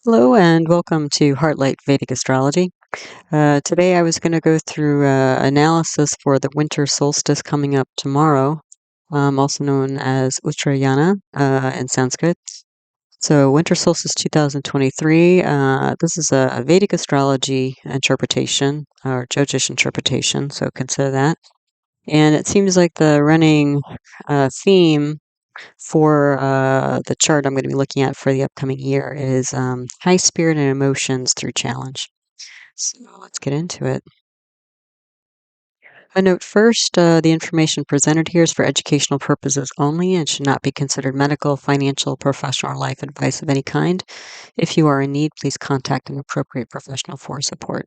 Hello and welcome to Heartlight Vedic Astrology. Today I was going to go through analysis for the winter solstice coming up tomorrow, also known as Uttarayana in Sanskrit. So winter solstice 2023, this is a Vedic astrology interpretation, or Jyotish interpretation, so consider that. And it seems like the running theme for the chart I'm going to be looking at for the upcoming year is high spirit and emotions through challenge. So let's get into it. A note first, the information presented here is for educational purposes only and should not be considered medical, financial, professional, or life advice of any kind. If you are in need, please contact an appropriate professional for support.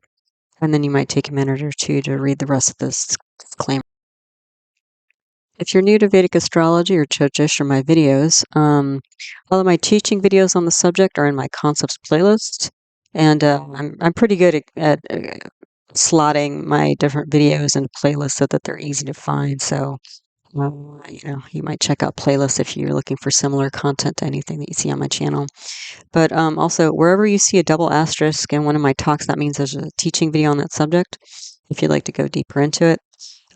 And then you might take a minute or two to read the rest of this disclaimer. If you're new to Vedic astrology or Jyotish or my videos, all of my teaching videos on the subject are in my concepts playlist, and I'm pretty good at slotting my different videos into playlists so that they're easy to find. So you might check out playlists if you're looking for similar content to anything that you see on my channel. But also, wherever you see a double asterisk in one of my talks, that means there's a teaching video on that subject. If you'd like to go deeper into it.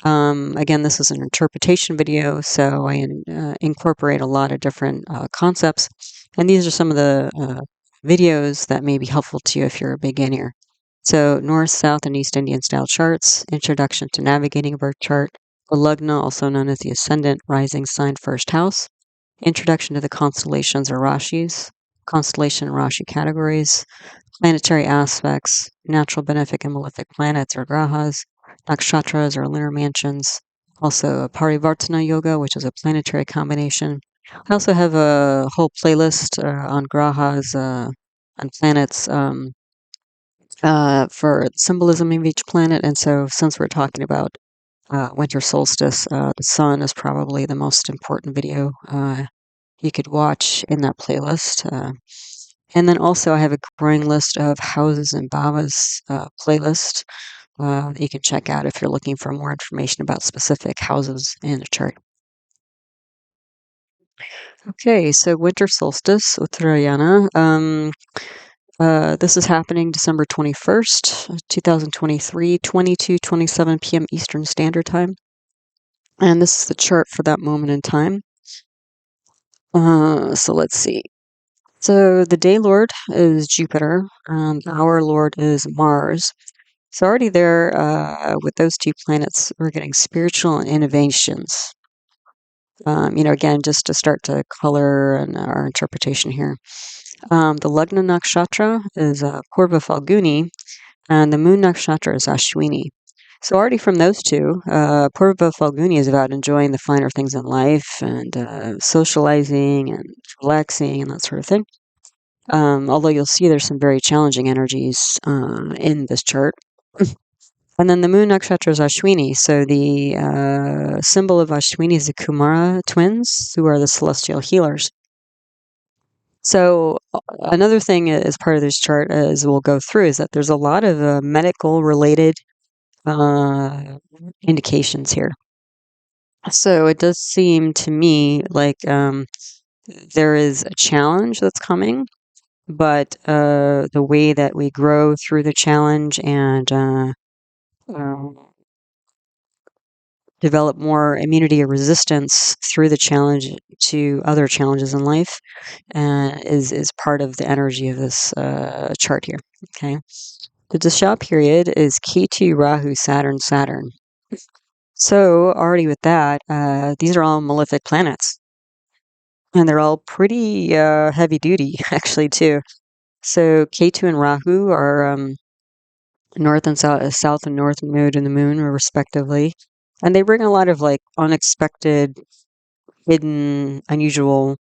Again, this is an interpretation video, so I incorporate a lot of different concepts, and these are some of the videos that may be helpful to you if you're a beginner. So, North, South, and East Indian style charts, introduction to navigating a birth chart, the lugna, also known as the ascendant, rising sign, first house, introduction to the constellations or rashis, constellation and rashi categories, planetary aspects, natural benefic and malefic planets or grahas, nakshatras or lunar mansions, also parivartana yoga, which is a planetary combination. I also have a whole playlist on grahas and planets for symbolism of each planet. And so, since we're talking about winter solstice, the sun is probably the most important video you could watch in that playlist. And then also, I have a growing list of houses and bhavas playlist that you can check out if you're looking for more information about specific houses in a chart. Okay, so winter solstice, Uttarayana. This is happening December 21st, 2023, 22:27 p.m. Eastern Standard Time. And this is the chart for that moment in time. So let's see. So the day lord is Jupiter, and our lord is Mars. So already there, with those two planets, we're getting spiritual innovations. Again, just to start to color and our interpretation here. The Lagna nakshatra is Purva Falguni, and the moon nakshatra is Ashwini. So already from those two, Purva Falguni is about enjoying the finer things in life and socializing and relaxing and that sort of thing. Although you'll see there's some very challenging energies in this chart. And then the moon nakshatra is Ashwini. So the symbol of Ashwini is the Kumara twins, who are the celestial healers. So another thing as part of this chart, as we'll go through, is that there's a lot of medical related indications here. So it does seem to me like there is a challenge that's coming, but the way that we grow through the challenge and develop more immunity or resistance through the challenge to other challenges in life is part of the energy of this chart here. Okay, the Dasha period is Ketu, Rahu, Saturn, Saturn. So already with that, these are all malefic planets, and they're all pretty heavy duty actually too. So Ketu and Rahu are north and south and north node in the moon, respectively. And they bring a lot of like unexpected, hidden, unusual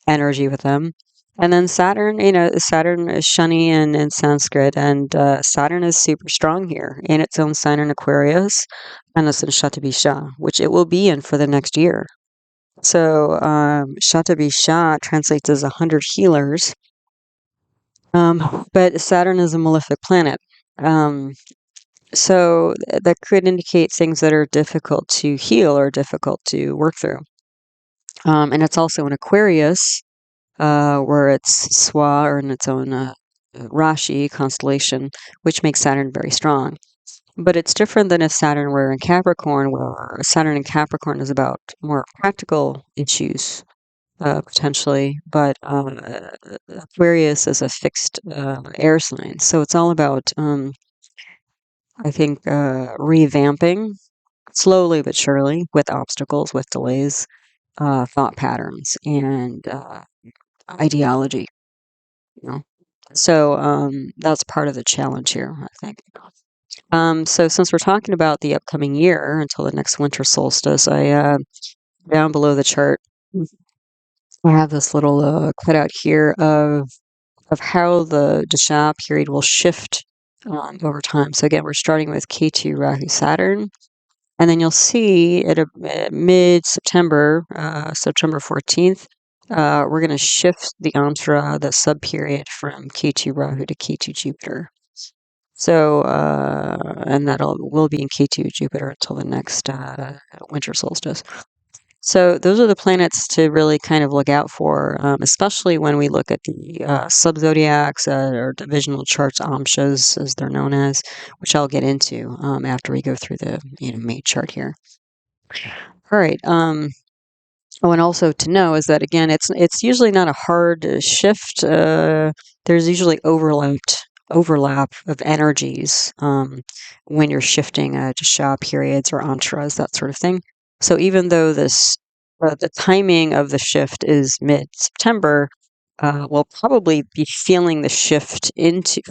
energy with them. And then Saturn, Saturn is Shani in Sanskrit, and Saturn is super strong here in its own sign in Aquarius, and it's in Satabhisha, which it will be in for the next year. So Satabhisha translates as 100 healers, but Saturn is a malefic planet. So that could indicate things that are difficult to heal or difficult to work through. And it's also in Aquarius, where it's Swa or in its own Rashi constellation, which makes Saturn very strong. But it's different than if Saturn were in Capricorn, where Saturn in Capricorn is about more practical issues, potentially. But Aquarius is a fixed air sign. So it's all about, I think, revamping slowly but surely with obstacles, with delays, thought patterns, and ideology. You know? So that's part of the challenge here, I think. So since we're talking about the upcoming year until the next winter solstice, I down below the chart, I have this little cutout here of how the Dasha period will shift over time. So again, we're starting with Ketu, Rahu, Saturn, and then you'll see at mid-September, September 14th, we're going to shift the Antara, the sub-period from Ketu, Rahu to Ketu, Jupiter. So, and will be in Ketu, Jupiter, until the next winter solstice. So those are the planets to really kind of look out for, especially when we look at the subzodiacs or divisional charts, amshas, as they're known as, which I'll get into after we go through the main chart here. All right. Oh, and also to know is that again, it's usually not a hard shift. There's usually overlap of energies when you're shifting Dasha periods or antaras, that sort of thing. So even though the timing of the shift is mid-September, we'll probably be feeling the shift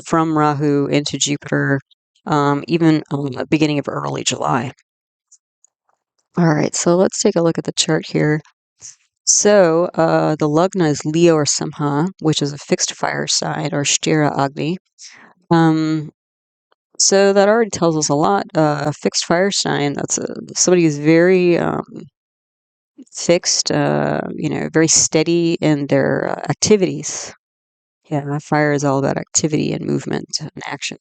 from Rahu into Jupiter even on the beginning of early July. All right, so let's take a look at the chart here. So the lugna is Leo or Simha, which is a fixed fire sign, or Shtira Agni. So that already tells us a lot. A fixed fire sign, that's somebody who's very fixed, very steady in their activities. Yeah, fire is all about activity and movement and action.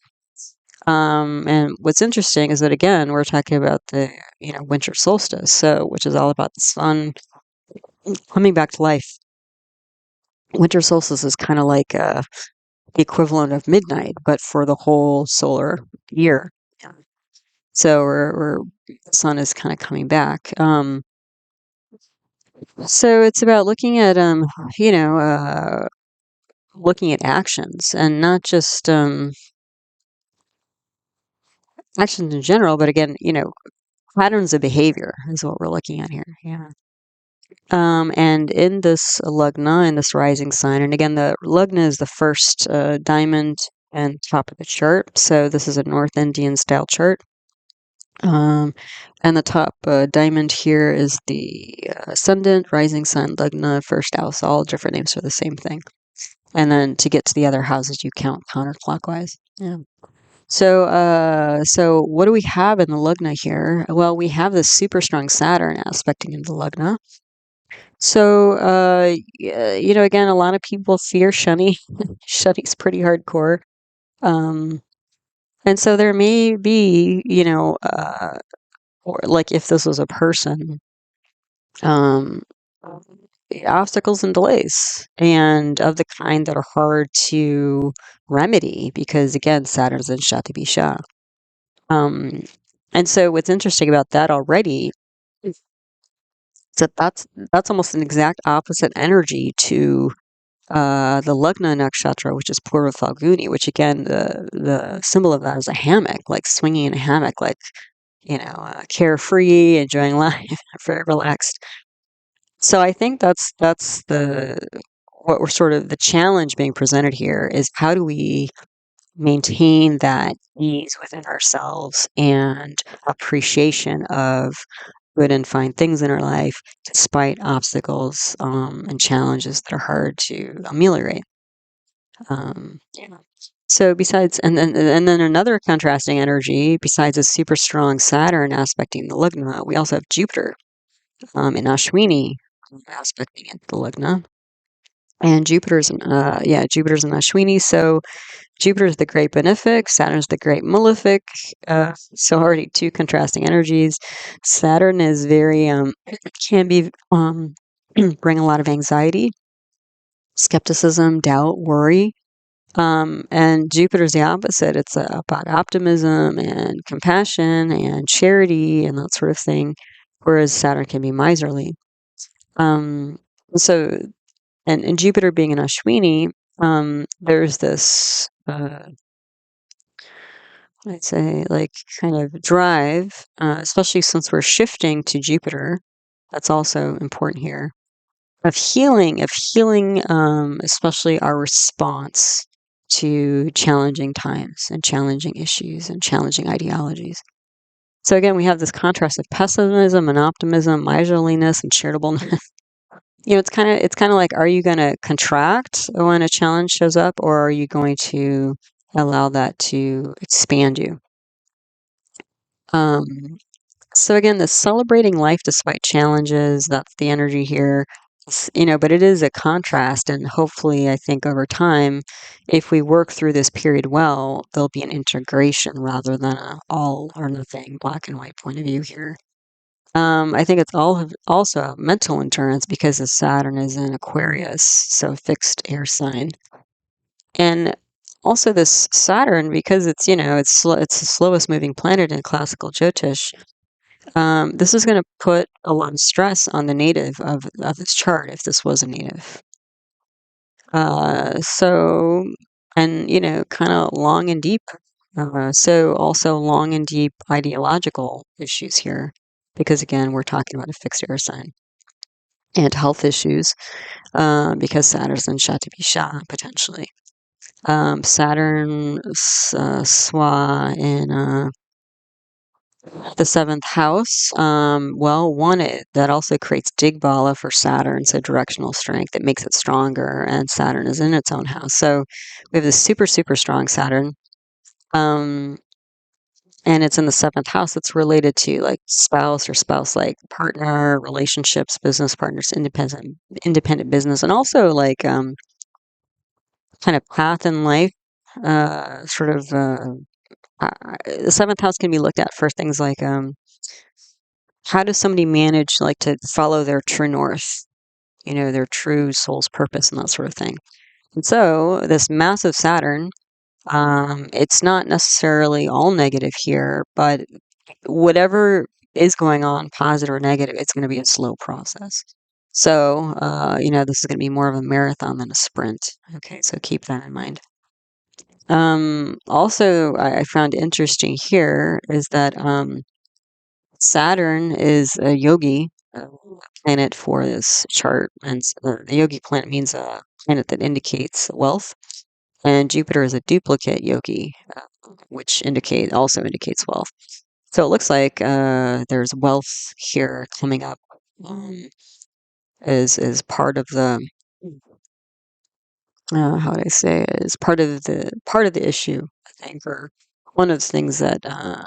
And what's interesting is that again, we're talking about the winter solstice, which is all about the sun coming back to life. Winter solstice is kind of like the equivalent of midnight, but for the whole solar year. Yeah. So the sun is kind of coming back. So it's about looking at looking at actions and not just actions in general, but again, patterns of behavior is what we're looking at here. Yeah. And in this lugna, in this rising sign, and again, the lugna is the first diamond and top of the chart. So this is a North Indian style chart. And the top diamond here is the ascendant, rising sun, lugna, first house, all different names for the same thing. And then to get to the other houses, you count counterclockwise. Yeah. So what do we have in the lugna here? Well, we have this super strong Saturn aspecting in the lugna. So, again, a lot of people fear Shani. Shani's pretty hardcore. And so there may be, or like if this was a person, um, obstacles and delays, and of the kind that are hard to remedy because, again, Saturn's in Satabhisha. And so what's interesting about that already is that that's almost an exact opposite energy to the Lugna nakshatra, which is Purva Falguni, which again, the symbol of that is a hammock, like swinging in a hammock, like, carefree, enjoying life, very relaxed. So I think that's what we're sort of the challenge being presented here is how do we maintain that ease within ourselves and appreciation of good and fine things in our life despite obstacles and challenges that are hard to ameliorate. Yeah. So besides, and then another contrasting energy besides a super strong Saturn aspecting the lugna, we also have Jupiter in Ashwini aspecting it, the lugna, and Jupiter's in Ashwini. So Jupiter's the great benefic, Saturn's the great malefic. So already two contrasting energies. Saturn is very can be bring a lot of anxiety, skepticism, doubt, worry. And Jupiter's the opposite. It's about optimism and compassion and charity and that sort of thing, whereas Saturn can be miserly. Um, so, and Jupiter being an Ashwini, there's this, I'd say, like, kind of drive, especially since we're shifting to Jupiter. That's also important here. Of healing, especially our response to challenging times and challenging issues and challenging ideologies. So again, we have this contrast of pessimism and optimism, miserliness and charitableness. It's kind of like, are you going to contract when a challenge shows up, or are you going to allow that to expand you? Um, so again, the celebrating life despite challenges, that's the energy here. But it is a contrast, and hopefully, I think over time, if we work through this period well, there'll be an integration rather than a all or nothing black and white point of view here. I think it's also mental endurance because the Saturn is in Aquarius, so fixed air sign. And also this Saturn, because it's the slowest moving planet in classical Jyotish. This is going to put a lot of stress on the native of this chart if this was a native. So, and kind of long and deep. So also long and deep ideological issues here, because again, we're talking about a fixed air sign. And health issues, because Saturn's in Satabhisha, potentially. Saturn Swa in the seventh house. That also creates Digbala for Saturn, so directional strength. It makes it stronger, and Saturn is in its own house. So we have this super, super strong Saturn. And it's in the seventh house. It's related to like spouse or spouse-like partner, relationships, business partners, independent business, and also like kind of path in life. The seventh house can be looked at for things like how does somebody manage like to follow their true north, their true soul's purpose and that sort of thing. And so this massive Saturn, it's not necessarily all negative here, but whatever is going on, positive or negative, it's going to be a slow process. So, this is going to be more of a marathon than a sprint. Okay, so keep that in mind. Also, I found interesting here is that Saturn is a yogi planet for this chart, and the yogi planet means a planet that indicates wealth, and Jupiter is a duplicate yogi, which also indicates wealth. So it looks like there's wealth here coming up as part of the how would I say is part of the issue, I think, or one of the things that uh,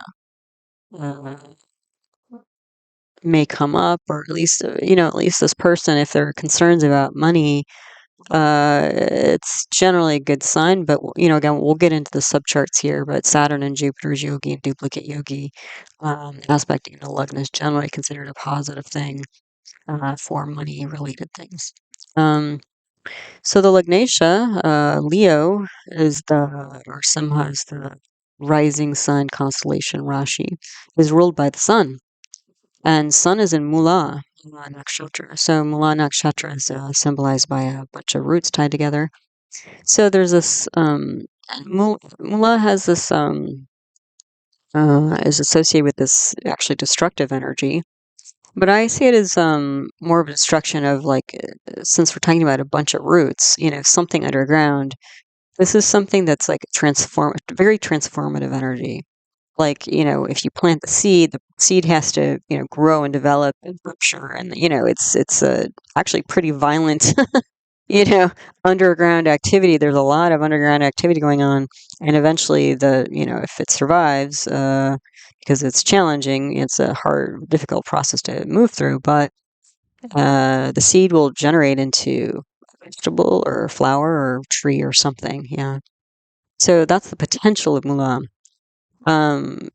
may come up, or at least this person, if there are concerns about money, it's generally a good sign. But again, we'll get into the subcharts here. But Saturn and Jupiter's yogi and duplicate yogi aspecting the lugna is generally considered a positive thing for money-related things. So the Lugnatia, Leo, or somehow is the rising sign constellation Rashi, is ruled by the sun. And sun is in Mula nakshatra. So Mula nakshatra is symbolized by a bunch of roots tied together. So there's this, Mula has this, is associated with this actually destructive energy. But I see it as more of a destruction of like, since we're talking about a bunch of roots, something underground. This is something that's like very transformative energy. Like, if you plant the seed has to, grow and develop and rupture, and it's actually pretty violent, you know, underground activity. There's a lot of underground activity going on, and eventually if it survives, because it's challenging, it's a hard, difficult process to move through, but the seed will generate into a vegetable or a flower or tree or something. Yeah. So that's the potential of Mula.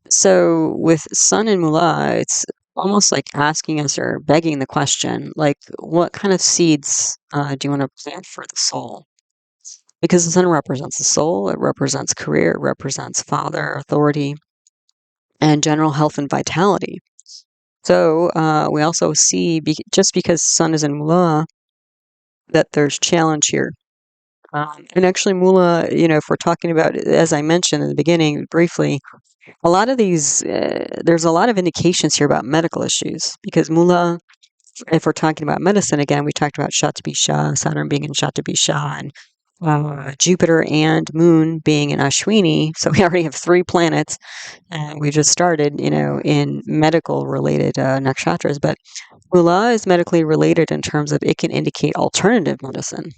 So with Sun and Mula, it's almost like asking us or begging the question, like, what kind of seeds do you want to plant for the soul? because the sun represents the soul, it represents career, it represents father, authority, and general health and vitality. So we also see, just because sun is in Mula, that there's challenge here. And actually, Mula, if we're talking about, as I mentioned in the beginning briefly, a lot of these, there's a lot of indications here about medical issues, because Mula, if we're talking about medicine, again, we talked about Satabhisha, Saturn being in Satabhisha, and Jupiter and Moon being in Ashwini. So we already have 3 planets, and we just started, in medical related nakshatras. But Mula is medically related in terms of it can indicate alternative medicine.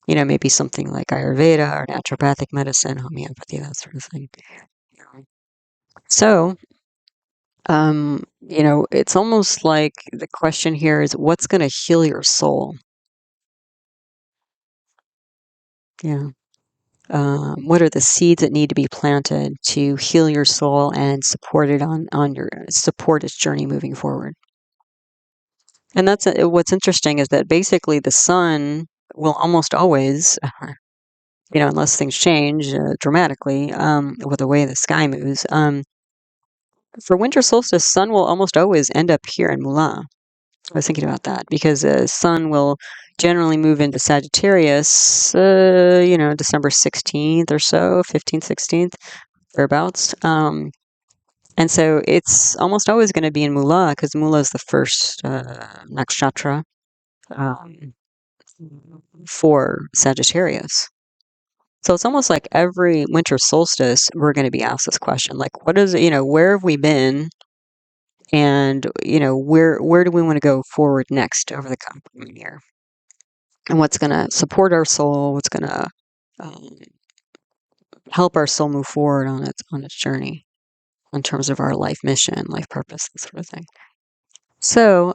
Maybe something like Ayurveda or naturopathic medicine, homeopathy, that sort of thing. So, it's almost like the question here is, what's going to heal your soul? Yeah. What are the seeds that need to be planted to heal your soul and support it support its journey moving forward? And that's what's interesting, is that basically the sun will almost always, unless things change dramatically with the way the sky moves. For winter solstice, sun will almost always end up here in Mula. I was thinking about that because the sun will generally move into Sagittarius, December 16th or so, 15th, 16th, thereabouts. And so it's almost always going to be in Mula, because Mula is the first nakshatra for Sagittarius. So it's almost like every winter solstice, we're going to be asked this question, like, what is it, where have we been? And, where do we want to go forward next over the coming year? And what's going to support our soul? What's going to help our soul move forward on its journey in terms of our life mission, life purpose, that sort of thing. So,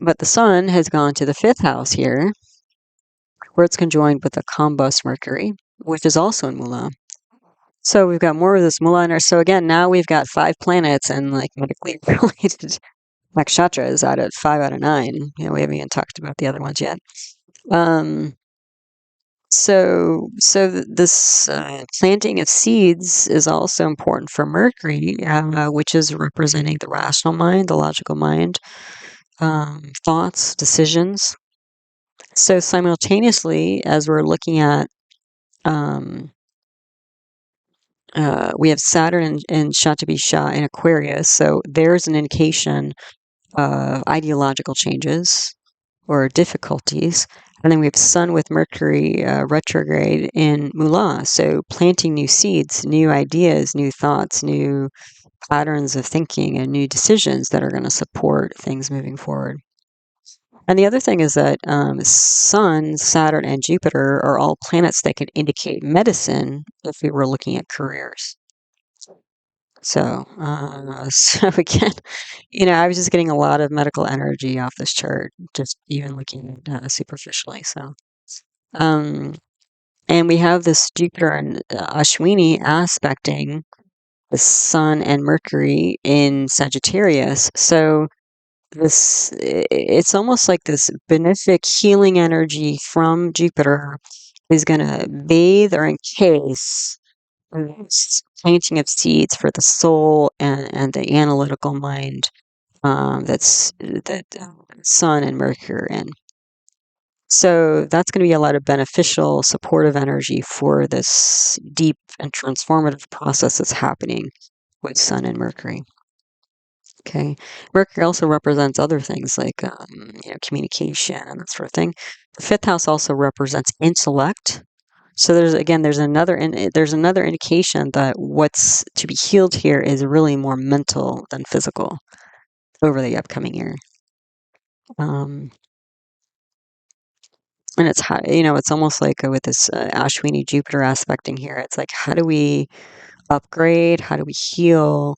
but the sun has gone to the 5th house here, where it's conjoined with the combust Mercury, which is also in Mula. So we've got more of this Mula in our. So again, now we've got 5 planets and like medically related nakshatras out of 5 out of 9. We haven't even talked about the other ones yet. So this planting of seeds is also important for Mercury, which is representing the rational mind, the logical mind, thoughts, decisions. So simultaneously, as we're looking at, we have Saturn in Satabhisha in Aquarius, so there's an indication of ideological changes or difficulties. And then we have Sun with Mercury retrograde in Mula, so planting new seeds, new ideas, new thoughts, new patterns of thinking, and new decisions that are going to support things moving forward. And the other thing is that Sun, Saturn, and Jupiter are all planets that can indicate medicine if we were looking at careers. So, so again, I was just getting a lot of medical energy off this chart, just even looking superficially. So, and we have this Jupiter and Ashwini aspecting the Sun and Mercury in Sagittarius. So it's almost like this benefic healing energy from Jupiter is going to bathe or encase this planting of seeds for the soul and the analytical mind that Sun and Mercury are in. So that's going to be a lot of beneficial, supportive energy for this deep and transformative process that's happening with Sun and Mercury. Okay. Mercury also represents other things like communication and that sort of thing. The 5th house also represents intellect. So there's another indication that what's to be healed here is really more mental than physical over the upcoming year. And it's it's almost like with this Ashwini Jupiter aspecting here. It's like, how do we upgrade? How do we heal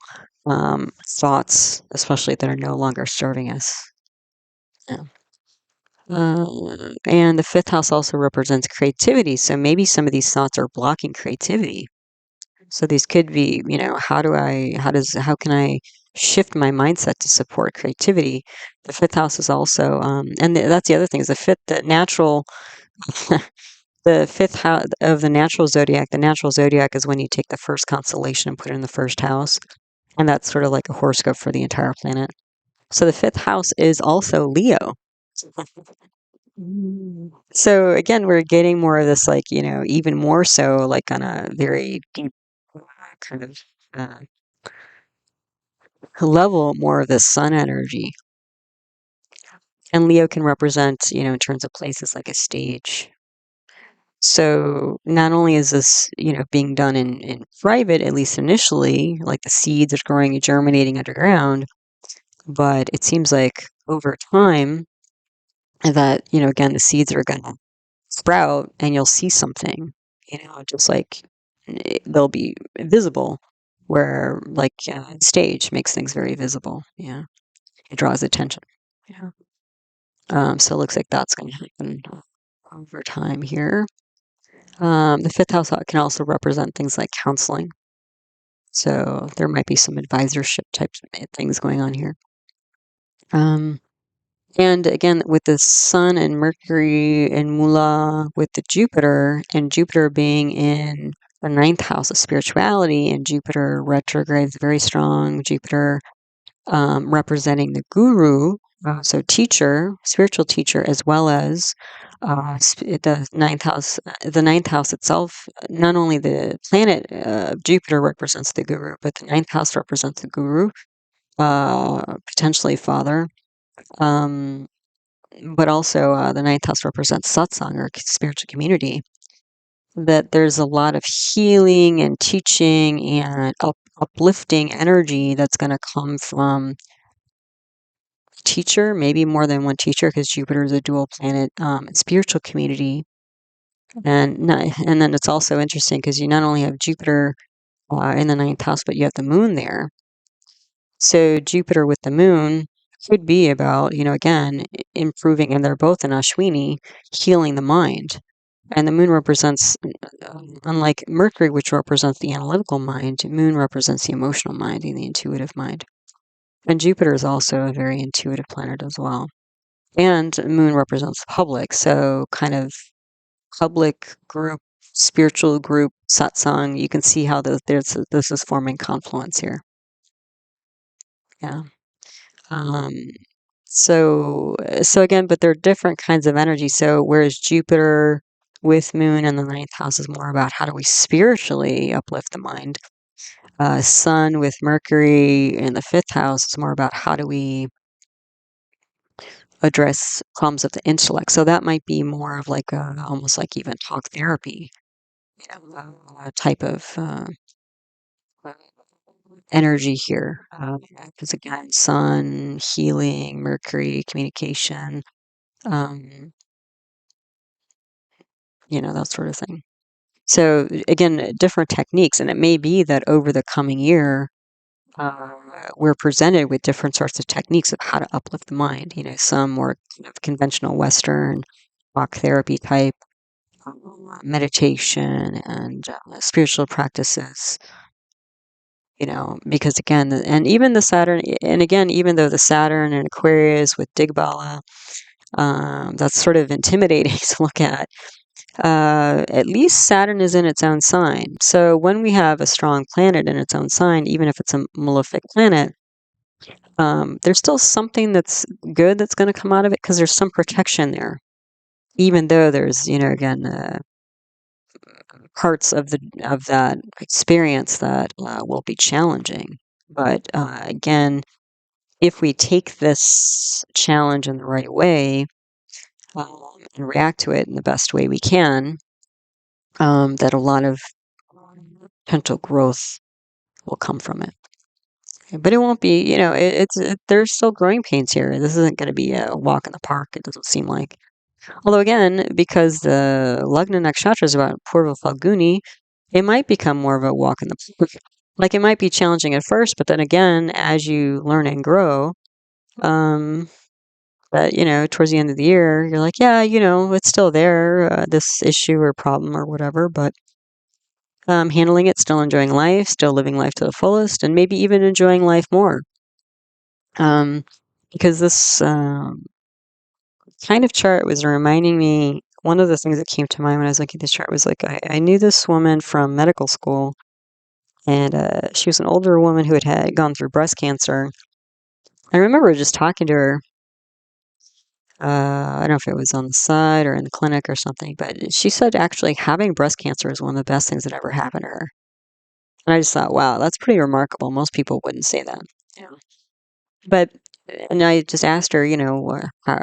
thoughts, especially that are no longer serving us? Yeah. And the 5th house also represents creativity. So maybe some of these thoughts are blocking creativity. So these could be, how can I shift my mindset to support creativity? The 5th house is also, and that's the other thing, is the natural, the 5th house of the natural zodiac. The natural zodiac is when you take the first constellation and put it in the first house. And that's sort of like a horoscope for the entire planet. So the 5th house is also Leo. So again, we're getting more of this, like, even more so, like on a very deep kind of uh, level, more of this sun energy. And Leo can represent, in terms of places, like a stage. So not only is this, being done in private, at least initially, like the seeds are growing and germinating underground, but it seems like over time that, again, the seeds are going to sprout and you'll see something, just like they'll be visible, where like stage makes things very visible. Yeah. It draws attention. Yeah. So it looks like that's going to happen over time here. The 5th house can also represent things like counseling. So there might be some advisorship type things going on here. And again, with the Sun and Mercury and Mula, with the Jupiter, and Jupiter being in the 9th house of spirituality, and Jupiter retrograde is very strong. Jupiter representing the guru, so teacher, spiritual teacher, as well as the 9th house. The 9th house itself, not only the planet Jupiter represents the guru, but the 9th house represents the guru, potentially father. But also the 9th house represents satsang, or spiritual community. That there's a lot of healing and teaching and uplifting energy that's going to come from teacher, maybe more than one teacher, because Jupiter is a dual planet, spiritual community. And then it's also interesting because you not only have Jupiter in the 9th house, but you have the moon there. So Jupiter with the moon could be about, again, improving, and they're both in Ashwini, healing the mind. And the moon represents, unlike Mercury, which represents the analytical mind, moon represents the emotional mind and the intuitive mind. And Jupiter is also a very intuitive planet as well. And moon represents the public, so kind of public group, spiritual group, satsang. You can see how this is forming confluence here. Yeah. So again, but there are different kinds of energy. So whereas Jupiter with moon in the 9th house is more about how do we spiritually uplift the mind. Sun with Mercury in the 5th house is more about how do we address problems of the intellect. So that might be more of like almost like even talk therapy, type of energy here. Because again, Sun, healing, Mercury, communication, that sort of thing. So again, different techniques, and it may be that over the coming year, we're presented with different sorts of techniques of how to uplift the mind. Some more kind of conventional Western talk therapy type, meditation, and spiritual practices. Because again, and even the Saturn, and again, even though the Saturn and Aquarius with Digbala, that's sort of intimidating to look at least Saturn is in its own sign. So when we have a strong planet in its own sign, even if it's a malefic planet, there's still something that's good that's going to come out of it, because there's some protection there, even though there's, again, parts of that experience that will be challenging. But again, if we take this challenge in the right way, and react to it in the best way we can, that a lot of potential growth will come from it. But it won't be, there's still growing pains here. This isn't going to be a walk in the park, it doesn't seem like. Although again, because the Lagna Nakshatra is about Purva Falguni, it might become more of a walk in the park. Like, it might be challenging at first, but then again, as you learn and grow, that, towards the end of the year, you're like, yeah, it's still there, this issue or problem or whatever, but handling it, still enjoying life, still living life to the fullest, and maybe even enjoying life more. Because this kind of chart was reminding me, one of the things that came to mind when I was looking at this chart was like, I knew this woman from medical school, and she was an older woman who had gone through breast cancer. I remember just talking to her. I don't know if it was on the side or in the clinic or something, but she said actually having breast cancer is one of the best things that ever happened to her. And I just thought, wow, that's pretty remarkable. Most people wouldn't say that. Yeah. But, and I just asked her,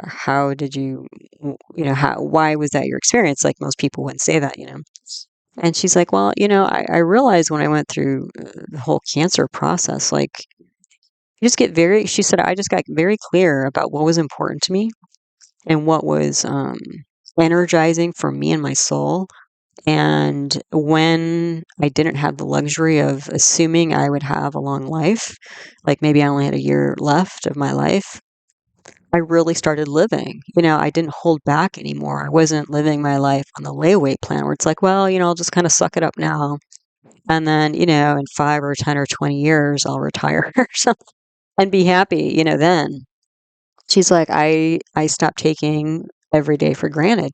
how did you, why was that your experience? Like most people wouldn't say that, And she's like, well, I realized when I went through the whole cancer process, like, she said, I just got very clear about what was important to me and what was energizing for me and my soul. And when I didn't have the luxury of assuming I would have a long life, like maybe I only had a year left of my life, I really started living. I didn't hold back anymore. I wasn't living my life on the layaway plan where it's like, well, I'll just kind of suck it up now. And then, in 5 or 10 or 20 years, I'll retire or something and be happy, then. She's like, I stopped taking every day for granted.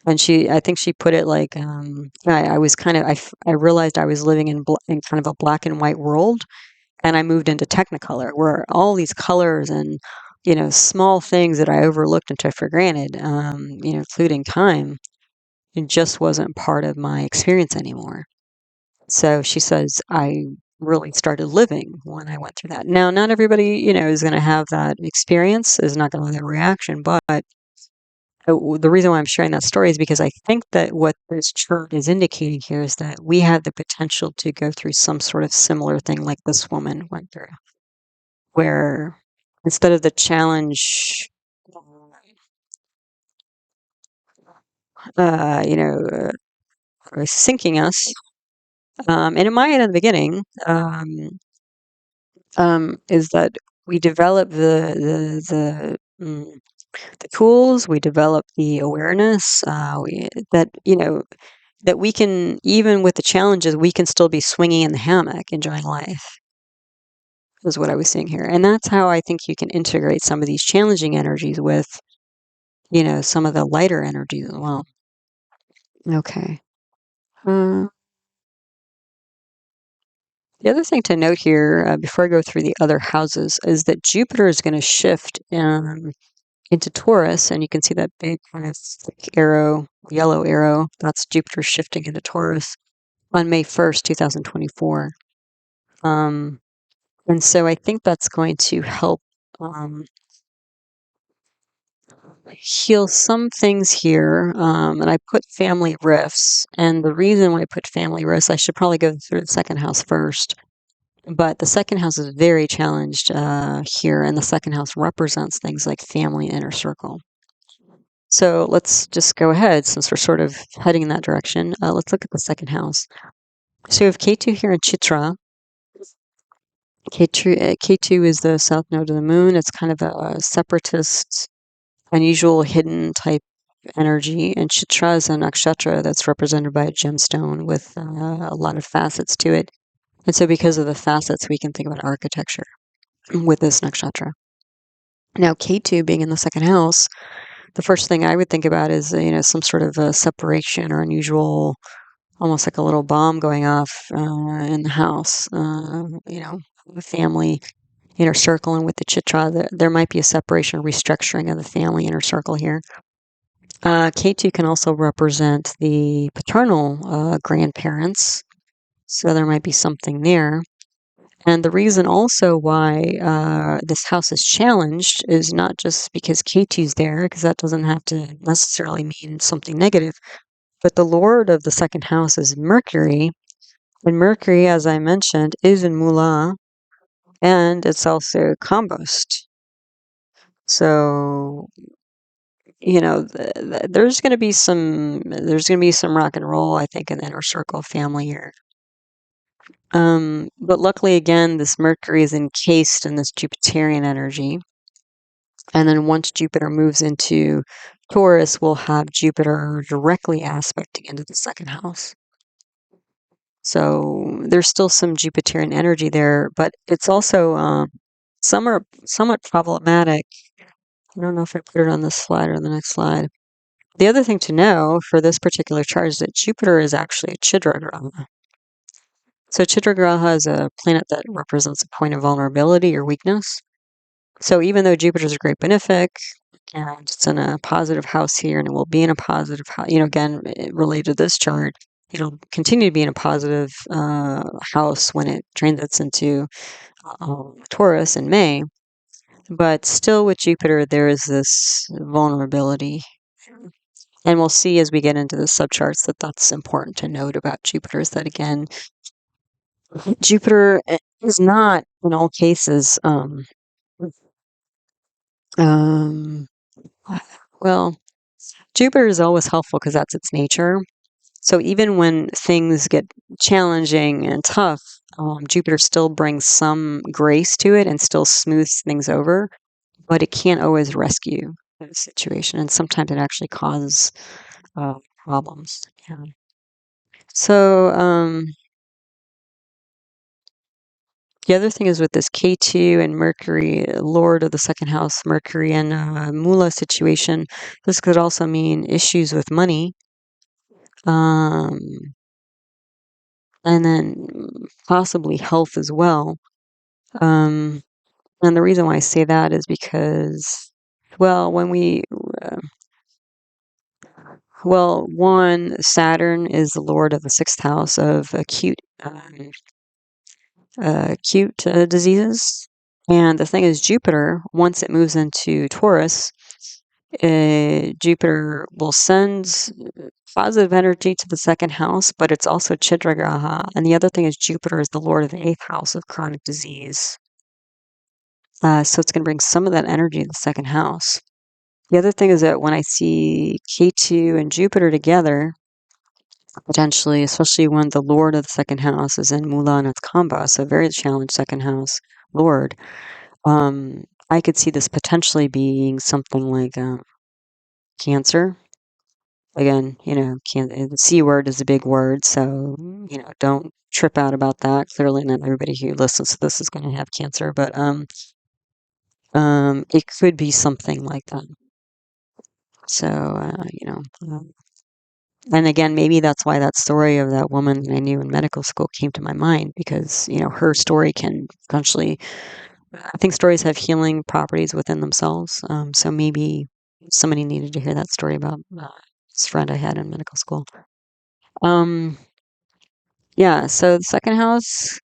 And I think she put it like, I was I realized I was living in kind of a black and white world, and I moved into Technicolor, where all these colors and, small things that I overlooked and took for granted, including time, it just wasn't part of my experience anymore. So she says, I really started living when I went through that. Now, not everybody, is going to have that experience, is not going to have that reaction, but the reason why I'm sharing that story is because I think that what this chart is indicating here is that we have the potential to go through some sort of similar thing like this woman went through, where instead of the challenge, uh, you know, sinking us, and it might in the beginning, is that we develop the tools, we develop the awareness, that we can, even with the challenges, we can still be swinging in the hammock, enjoying life, is what I was seeing here. And that's how I think you can integrate some of these challenging energies with, some of the lighter energies as well. Okay. The other thing to note here, before I go through the other houses, is that Jupiter is going to shift into Taurus, and you can see that big kind of thick arrow, yellow arrow. That's Jupiter shifting into Taurus on May 1st, 2024. And so I think that's going to help heal some things here. And I put family rifts. And the reason why I put family rifts, I should probably go through the second house first. But the second house is very challenged here. And the second house represents things like family and inner circle. So let's just go ahead, since we're sort of heading in that direction. Let's look at the second house. So we have Ketu here in Chitra. Ketu is the south node of the moon. It's kind of a separatist, unusual, hidden type energy. And Chitra is a nakshatra that's represented by a gemstone with a lot of facets to it. And so because of the facets, we can think about architecture with this nakshatra. Now, Ketu being in the second house, the first thing I would think about is, some sort of a separation or unusual, almost like a little bomb going off in the house, the family inner circle. And with the Chitra, there might be a separation or restructuring of the family inner circle here. Ketu can also represent the paternal grandparents, so there might be something there. And the reason also why this house is challenged is not just because Ketu's there, because that doesn't have to necessarily mean something negative, but the lord of the second house is Mercury. And Mercury, as I mentioned, is in Mula, and it's also combust. So, there's going to be some rock and roll, I think, in the inner circle family here. But luckily, again, this Mercury is encased in this Jupiterian energy. And then once Jupiter moves into Taurus, we'll have Jupiter directly aspecting into the second house. So there's still some Jupiterian energy there, but it's also some are somewhat problematic. I don't know if I put it on this slide or the next slide. The other thing to know for this particular chart is that Jupiter is actually a Chitra graha. So Chitra graha is a planet that represents a point of vulnerability or weakness. So even though Jupiter is a great benefic, and it's in a positive house here, and it will be in a positive house, again, related to this chart, it'll continue to be in a positive house when it transits into Taurus in May. But still with Jupiter, there is this vulnerability. And we'll see as we get into the subcharts that that's important to note about Jupiter, is that, again, Jupiter is not, in all cases, well, Jupiter is always helpful because that's its nature. So even when things get challenging and tough, Jupiter still brings some grace to it and still smooths things over, but it can't always rescue the situation. And sometimes it actually causes problems. Yeah. So the other thing is with this K2 and Mercury, Lord of the second house, Mercury and Mula situation, this could also mean issues with money. And then possibly health as well. And the reason why I say that is because, well, one, Saturn is the lord of the sixth house of acute diseases. And the thing is, Jupiter, once it moves into Taurus, Jupiter will send positive energy to the second house, but it's also Chitra graha. And the other thing is, Jupiter is the lord of the eighth house of chronic disease. So it's going to bring some of that energy to the second house. The other thing is that when I see K2 and Jupiter together, potentially, especially when the lord of the second house is in Mula and it's Kamba, so very challenged second house lord, I could see this potentially being something like Cancer. Again, the C word is a big word, so, don't trip out about that. Clearly, not everybody who listens to this is going to have Cancer, but it could be something like that. So, and again, maybe that's why that story of that woman that I knew in medical school came to my mind, because, her story can potentially, I think stories have healing properties within themselves. So maybe somebody needed to hear that story about this friend I had in medical school. Yeah, so the second house,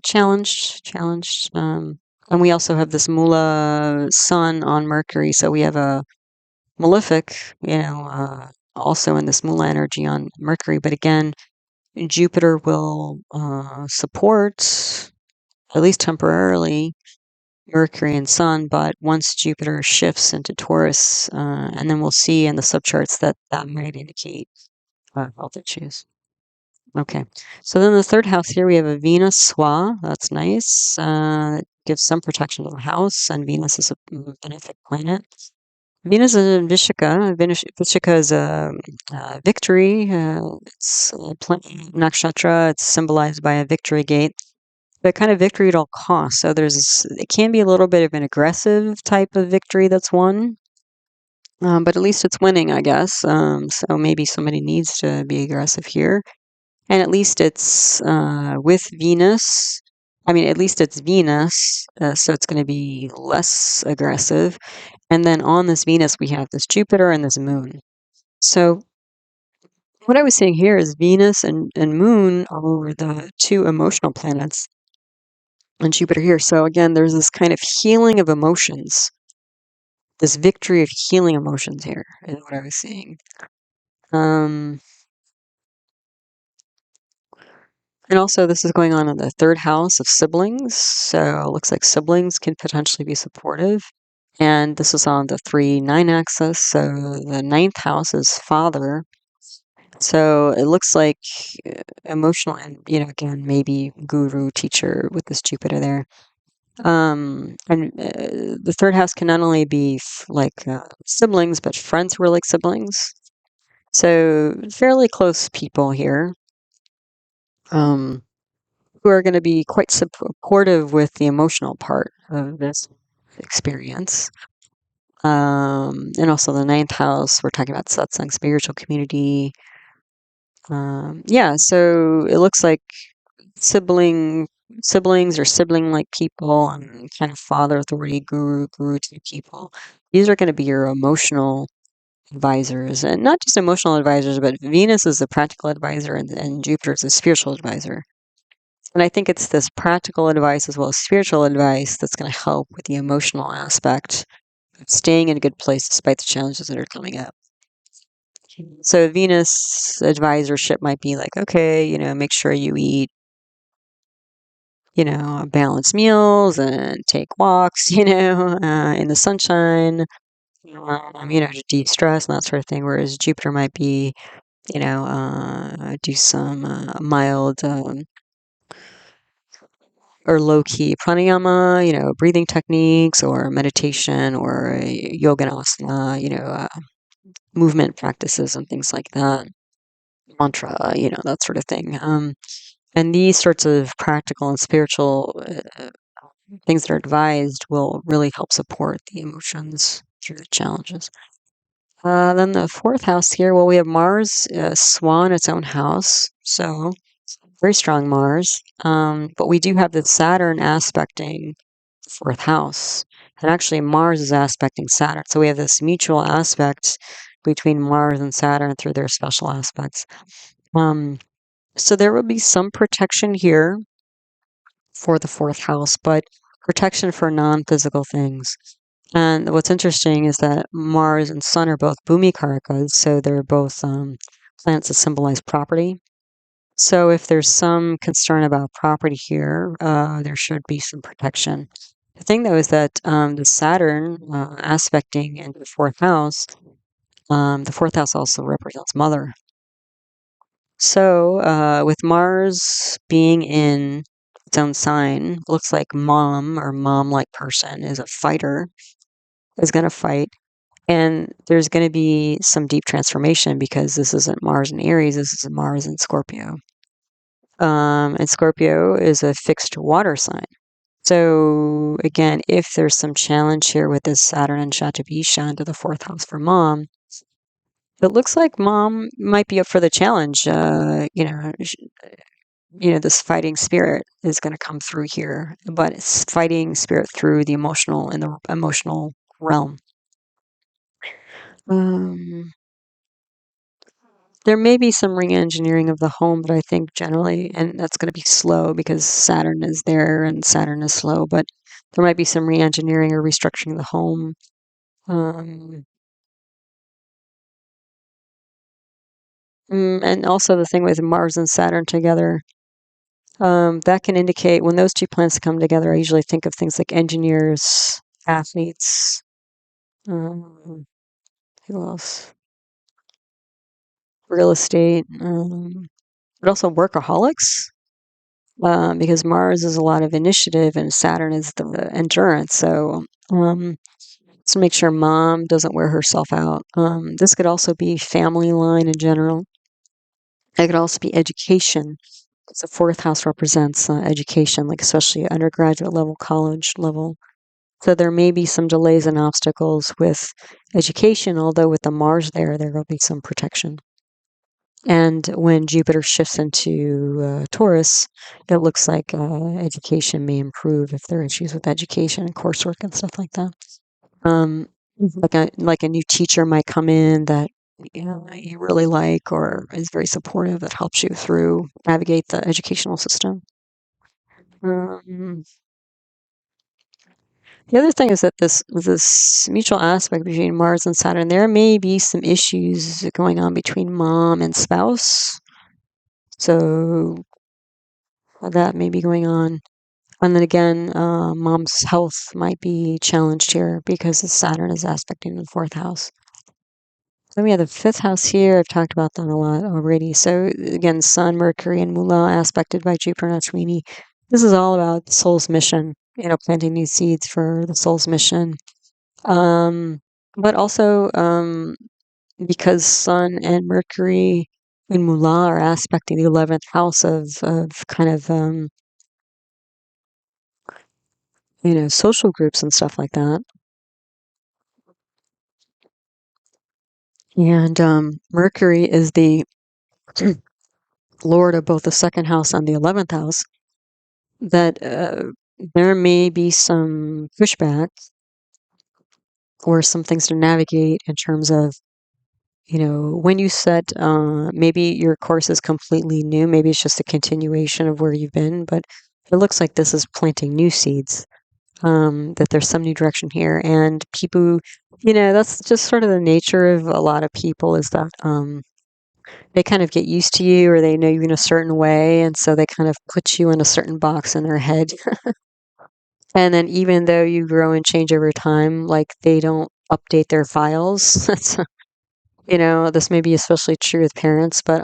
challenged. And we also have this Mula sun on Mercury, so we have a malefic, also in this Mula energy on Mercury. But again, Jupiter will support, at least temporarily, Mercury and Sun. But once Jupiter shifts into Taurus, and then we'll see in the subcharts that might indicate health issues. Okay, so then the third house here, we have a Venus Swa. That's nice. It gives some protection to the house, and Venus is a benefic planet. Venus is in Vishaka. Vishaka is a victory. It's a nakshatra. It's symbolized by a victory gate, but kind of victory at all costs. So it can be a little bit of an aggressive type of victory that's won, but at least it's winning, I guess. So maybe somebody needs to be aggressive here. And at least it's with Venus. I mean, at least it's Venus, so it's going to be less aggressive. And then on this Venus, we have this Jupiter and this Moon. So what I was saying here is Venus and Moon are the two emotional planets, and Jupiter here. So again, there's this kind of healing of emotions, this victory of healing emotions here is what I was seeing. And also, this is going on in the third house of siblings. So it looks like siblings can potentially be supportive. And this is on the 3-9 axis. So the ninth house is father. So it looks like emotional and, again, maybe guru, teacher with this Jupiter there. And the third house can not only be siblings, but friends who are like siblings. So fairly close people here. Who are going to be quite supportive with the emotional part of this experience. And also the ninth house, we're talking about satsang, spiritual community. Yeah, so it looks like siblings or sibling-like people and kind of father authority, guru type people. These are going to be your emotional advisors, and not just emotional advisors, but Venus is the practical advisor and Jupiter is the spiritual advisor. And I think it's this practical advice as well as spiritual advice that's going to help with the emotional aspect of staying in a good place despite the challenges that are coming up. So Venus advisorship might be like, okay, make sure you eat, balanced meals and take walks, in the sunshine, to de-stress and that sort of thing. Whereas Jupiter might be, do some mild or low-key pranayama, breathing techniques or meditation or yoga and asana, movement practices and things like that. Mantra, that sort of thing. And these sorts of practical and spiritual things that are advised will really help support the emotions through the challenges. Then the fourth house here, well, we have Mars, Swan, its own house. So very strong Mars. But we do have the Saturn aspecting the fourth house. And actually, Mars is aspecting Saturn. So we have this mutual aspect between Mars and Saturn through their special aspects. So there will be some protection here for the fourth house, but protection for non-physical things. And what's interesting is that Mars and Sun are both Bhumi Karakas, so they're both planets that symbolize property. So if there's some concern about property here, there should be some protection. The thing, though, is that the Saturn aspecting into the fourth house also represents mother. So with Mars being in its own sign, looks like mom or mom-like person is a fighter, is going to fight. And there's going to be some deep transformation because this isn't Mars in Aries, this is Mars in Scorpio. And Scorpio is a fixed water sign. So again, if there's some challenge here with this Saturn and Satabhisha into the fourth house for mom, it looks like mom might be up for the challenge. This fighting spirit is going to come through here, but it's fighting spirit through the emotional in the emotional realm. There may be some re-engineering of the home, but I think generally, and that's going to be slow because Saturn is there and Saturn is slow, but there might be some re-engineering or restructuring of the home. And also the thing with Mars and Saturn together, that can indicate when those two planets come together, I usually think of things like engineers, athletes, who else? Real estate, but also workaholics. Because Mars is a lot of initiative and Saturn is the endurance. So, to make sure mom doesn't wear herself out. This could also be family line in general. It could also be education. The fourth house represents education, like especially undergraduate level, college level. So there may be some delays and obstacles with education, although with the Mars there will be some protection. And when Jupiter shifts into Taurus, it looks like education may improve if there are issues with education and coursework and stuff like that. Like a new teacher might come in that you really like or is very supportive that helps you through navigate the educational system. The other thing is that this mutual aspect between Mars and Saturn, there may be some issues going on between mom and spouse. So that may be going on. And then again, mom's health might be challenged here because the Saturn is aspecting the fourth house. Then we have the fifth house here. I've talked about that a lot already. So again, Sun, Mercury, and Mula aspected by Jupiter and Ashwini. This is all about the soul's mission, planting new seeds for the soul's mission. But also because Sun and Mercury and Mula are aspecting the 11th house of kind of, social groups and stuff like that. And Mercury is the lord of both the second house and the 11th house, that there may be some pushback or some things to navigate in terms of, when you set, maybe your course is completely new, maybe it's just a continuation of where you've been, but it looks like this is planting new seeds, that there's some new direction here. And people, that's just sort of the nature of a lot of people, is that they kind of get used to you, or they know you in a certain way, and so they kind of put you in a certain box in their head. And then even though you grow and change over time, like, they don't update their files. That's, this may be especially true with parents, but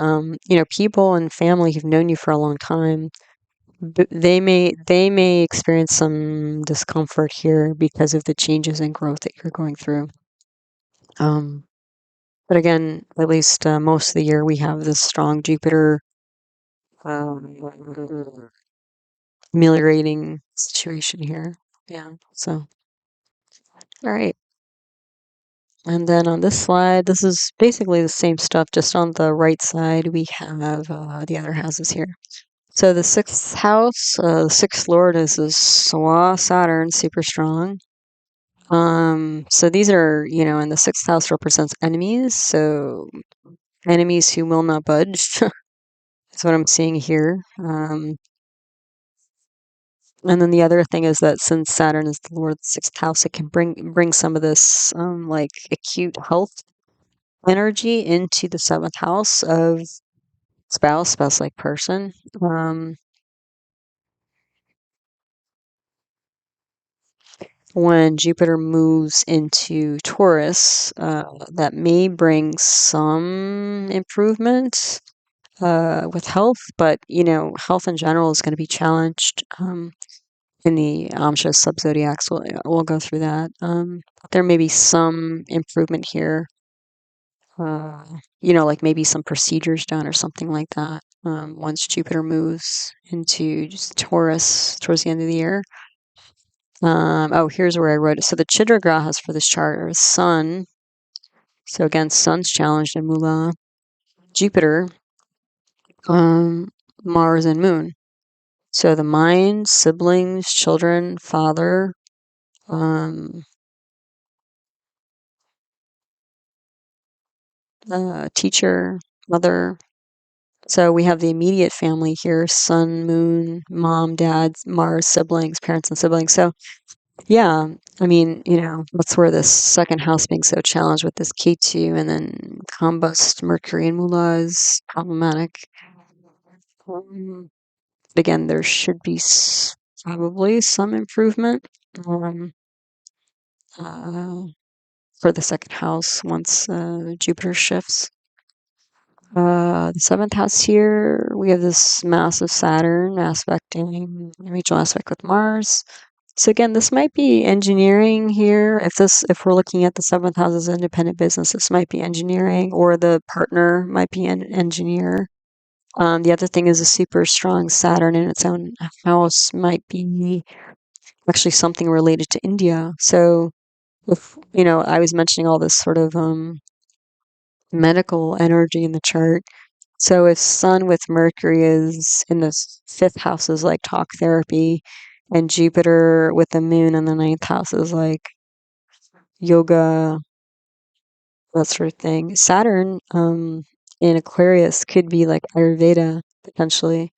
people and family who've known you for a long time, they may experience some discomfort here because of the changes and growth that you're going through. But again, at least most of the year we have this strong Jupiter um, ameliorating situation here. Yeah. So, all right. And then on this slide, this is basically the same stuff, just on the right side, we have the other houses here. So the sixth house, the sixth lord is the Saturn, super strong. So these are, and the sixth house represents enemies. So enemies who will not budge. That's what I'm seeing here. And then the other thing is that since Saturn is the lord of the sixth house, it can bring some of this like acute health energy into the seventh house of spouse-like person. When Jupiter moves into Taurus, that may bring some improvement with health, but health in general is going to be challenged. In the amsa subzodiacs, we'll go through that. There may be some improvement here. Like maybe some procedures done or something like that. Once Jupiter moves into just Taurus towards the end of the year. Here's where I wrote it. So the Chitra grahas for this chart are Sun. So again, Sun's challenged in Mula. Jupiter, Mars, and Moon. So the mind, siblings, children, father, teacher, mother. So we have the immediate family here: Sun, Moon, Mom, Dad, Mars, siblings, parents, and siblings. So yeah, I mean, that's where this second house being so challenged with this K2, and then combust Mercury and Mula is problematic. But again, there should be probably some improvement uh, for the second house once Jupiter shifts. The seventh house here, we have this massive Saturn aspecting, mutual aspect with Mars. So again, this might be engineering here. If we're looking at the seventh house as independent business, this might be engineering, or the partner might be an engineer. The other thing is a super strong Saturn in its own house might be actually something related to India. So if, I was mentioning all this sort of medical energy in the chart. So if Sun with Mercury is in the fifth house is like talk therapy, and Jupiter with the Moon in the ninth house is like yoga, that sort of thing. Saturn in Aquarius could be like Ayurveda potentially.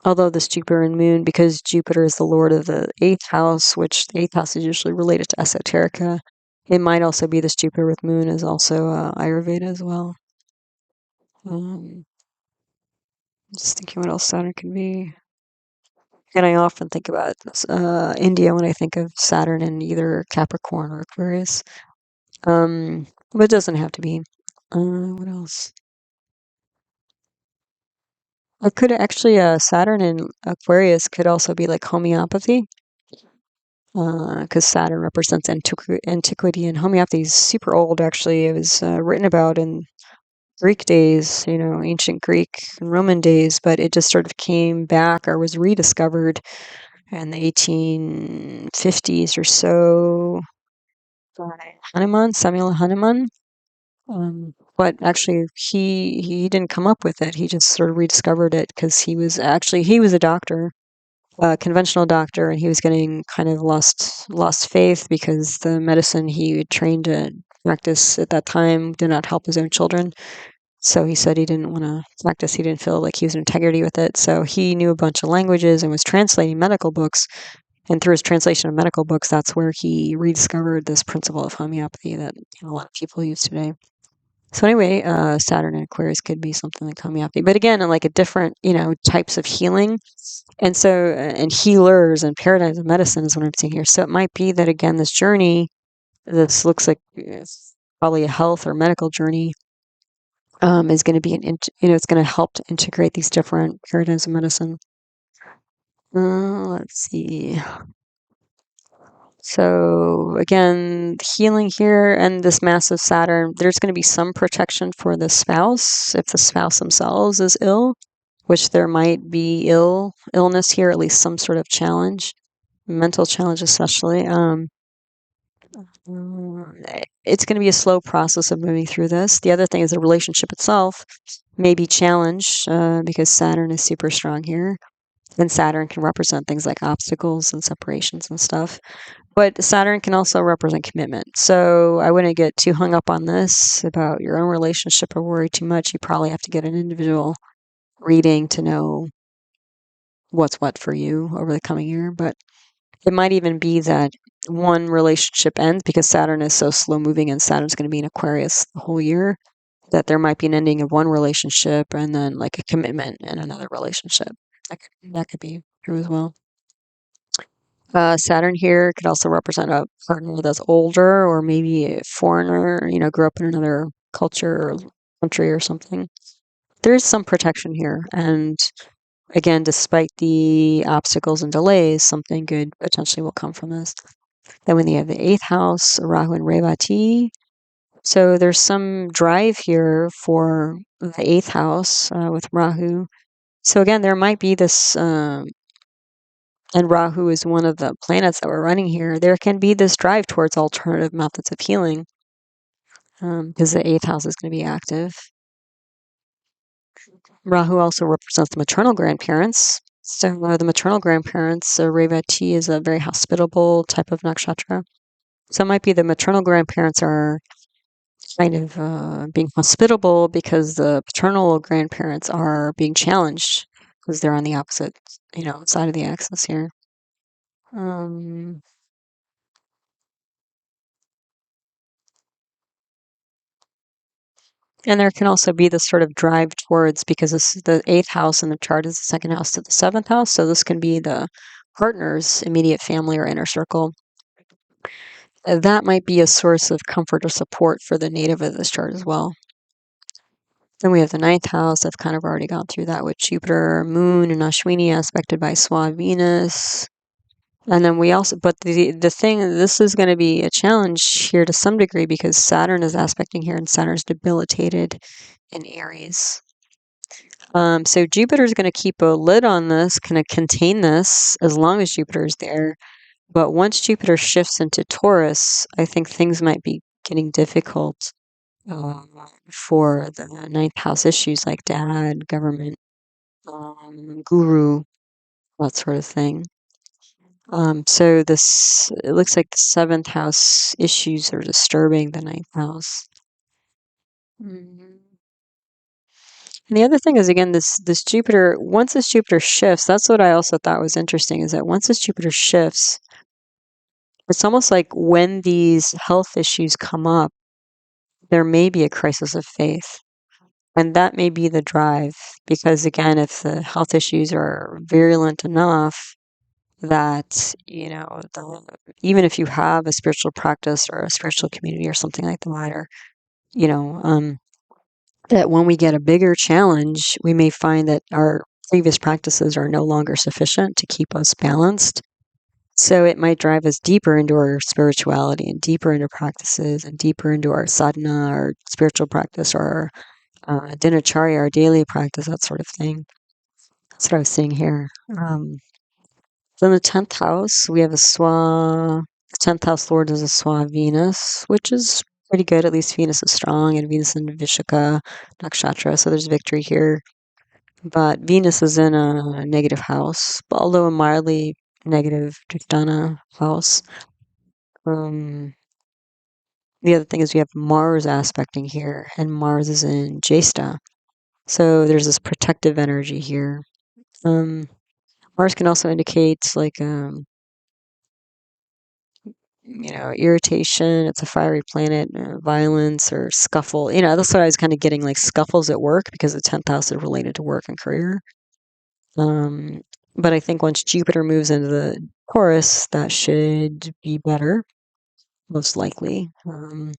Although this Jupiter and Moon, because Jupiter is the lord of the eighth house, which the eighth house is usually related to esoterica, it might also be this Jupiter with Moon is also Ayurveda as well. Just thinking what else Saturn could be. And I often think about India when I think of Saturn in either Capricorn or Aquarius. But it doesn't have to be. What else? It could actually, Saturn in Aquarius could also be like homeopathy, because Saturn represents antiquity, and homeopathy is super old, actually. It was written about in Greek days, ancient Greek and Roman days, but it just sort of came back or was rediscovered in the 1850s or so. by Hanuman, Samuel Hanuman. But actually, he didn't come up with it. He just sort of rediscovered it because he was a doctor, a conventional doctor, and he was getting kind of lost faith because the medicine he had trained to practice at that time did not help his own children. So he said he didn't want to practice. He didn't feel like he was in integrity with it. So he knew a bunch of languages and was translating medical books. And through his translation of medical books, that's where he rediscovered this principle of homeopathy that a lot of people use today. So anyway, Saturn and Aquarius could be something like homeopathy, but again, like a different, types of healing, and so and healers and paradigms of medicine is what I'm seeing here. So it might be that again, this journey, this looks like it's probably a health or medical journey, is going to be it's going to help to integrate these different paradigms of medicine. Let's see. So again, healing here and this massive Saturn, there's going to be some protection for the spouse if the spouse themselves is ill, which there might be illness here, at least some sort of challenge, mental challenge especially. It's going to be a slow process of moving through this. The other thing is the relationship itself may be challenged because Saturn is super strong here. And Saturn can represent things like obstacles and separations and stuff. But Saturn can also represent commitment. So I wouldn't get too hung up on this about your own relationship or worry too much. You probably have to get an individual reading to know what's what for you over the coming year. But it might even be that one relationship ends because Saturn is so slow moving and Saturn's going to be in Aquarius the whole year, that there might be an ending of one relationship and then like a commitment in another relationship. That could be true as well. Saturn here could also represent a partner that's older or maybe a foreigner, grew up in another culture or country or something. There's some protection here. And again, despite the obstacles and delays, something good potentially will come from this. Then when you have the 8th house, Rahu and Revati. So there's some drive here for the 8th house with Rahu. So again, there might be this and Rahu is one of the planets that we're running here, there can be this drive towards alternative methods of healing because the 8th house is going to be active. Rahu also represents the maternal grandparents. So the maternal grandparents, Revati is a very hospitable type of nakshatra. So it might be the maternal grandparents are kind of being hospitable because the paternal grandparents are being challenged because they're on the opposite, side of the axis here. And there can also be this sort of drive towards, because this is the 8th house in the chart is the second house to the 7th house. So this can be the partner's immediate family or inner circle. That might be a source of comfort or support for the native of this chart as well. Then we have the 9th house. I've kind of already gone through that with Jupiter, Moon, and Ashwini aspected by Swa Venus. And then we also, but the thing, this is going to be a challenge here to some degree because Saturn is aspecting here and Saturn is debilitated in Aries. So Jupiter is going to keep a lid on this, kind of contain this as long as Jupiter is there. But once Jupiter shifts into Taurus, I think things might be getting difficult for the 9th house issues like dad, government, guru, that sort of thing. So it looks like the 7th house issues are disturbing the 9th house. And the other thing is, again, this Jupiter, once this Jupiter shifts, that's what I also thought was interesting, is that once this Jupiter shifts, it's almost like when these health issues come up, there may be a crisis of faith. And that may be the drive, because again, if the health issues are virulent enough that, even if you have a spiritual practice or a spiritual community or something like that, or, that when we get a bigger challenge, we may find that our previous practices are no longer sufficient to keep us balanced. So it might drive us deeper into our spirituality and deeper into practices and deeper into our sadhana, our spiritual practice, or our dinacharya, our daily practice, that sort of thing. That's what I was seeing here. So in the 10th house, we have a 10th house lord is a Swa Venus, which is pretty good. At least Venus is strong, and Venus in Vishaka nakshatra, so there's victory here. But Venus is in a negative house, although a mildly negative Jyestha house. The other thing is we have Mars aspecting here, and Mars is in Jyestha. So there's this protective energy here. Mars can also indicate like irritation. It's a fiery planet, violence or scuffle. That's what I was kind of getting, like scuffles at work, because the 10th house is related to work and career. But I think once Jupiter moves into the Taurus, that should be better, most likely. Then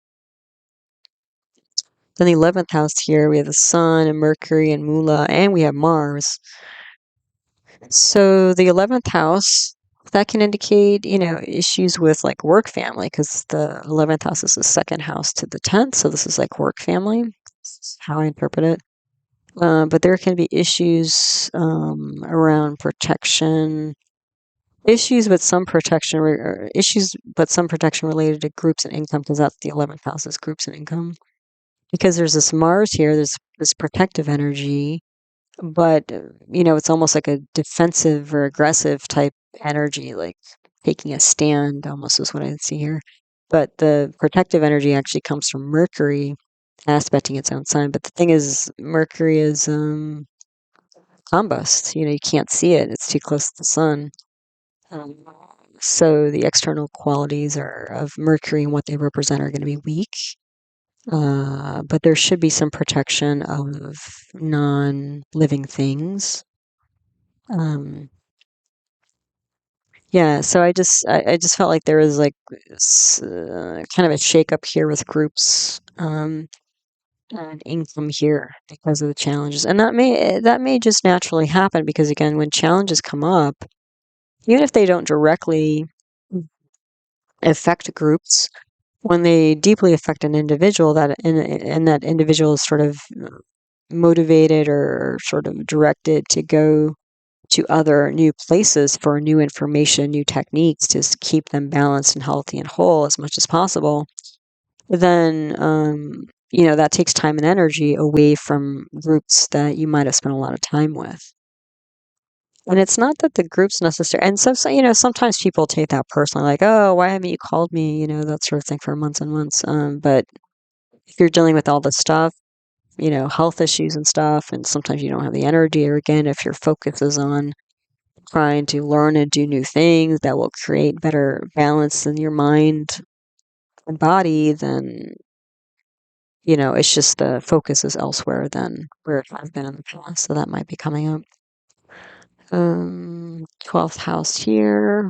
the 11th house here, we have the Sun and Mercury and Mula, and we have Mars. So the 11th house, that can indicate, issues with like work family, because the 11th house is the second house to the 10th. So this is like work family. This is how I interpret it. But there can be issues around protection, issues, but some protection related to groups and income, because that's the 11th house is groups and income. Because there's this Mars here, there's this protective energy, but it's almost like a defensive or aggressive type energy, like taking a stand almost is what I see here. But the protective energy actually comes from Mercury aspecting its own sign. But the thing is, Mercury is combust. You can't see it; it's too close to the sun. So the external qualities of Mercury and what they represent are going to be weak. But there should be some protection of non-living things. Yeah, so I just felt like there was like kind of a shakeup here with groups and income here because of the challenges, and that may just naturally happen, because again, when challenges come up, even if they don't directly affect groups, when they deeply affect an individual, and that individual is sort of motivated or sort of directed to go to other new places for new information, new techniques to keep them balanced and healthy and whole as much as possible, then that takes time and energy away from groups that you might have spent a lot of time with. And it's not that the group's necessary. And so sometimes people take that personally, like, oh, why haven't you called me? That sort of thing for months and months. But if you're dealing with all this stuff, health issues and stuff, and sometimes you don't have the energy, or again, if your focus is on trying to learn and do new things that will create better balance in your mind and body, then, it's just the focus is elsewhere than where it has been in the past. So that might be coming up. 12th house here.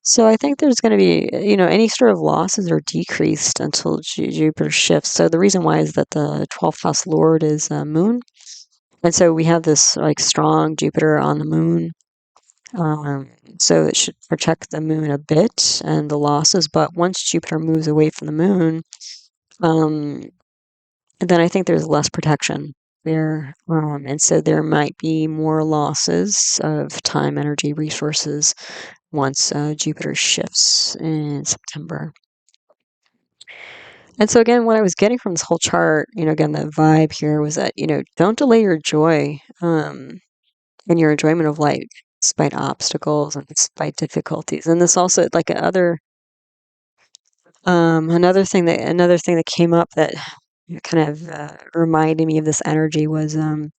So I think there's going to be, any sort of losses are decreased until Jupiter shifts. So the reason why is that the 12th house lord is Moon. And so we have this like strong Jupiter on the Moon. So it should protect the Moon a bit and the losses. But once Jupiter moves away from the Moon, then I think there's less protection there. And so there might be more losses of time, energy, resources once Jupiter shifts in September. And so again, what I was getting from this whole chart, again, the vibe here was that, don't delay your joy and your enjoyment of life despite obstacles and despite difficulties. And this also, like another thing that came up that kind of reminded me of this energy was a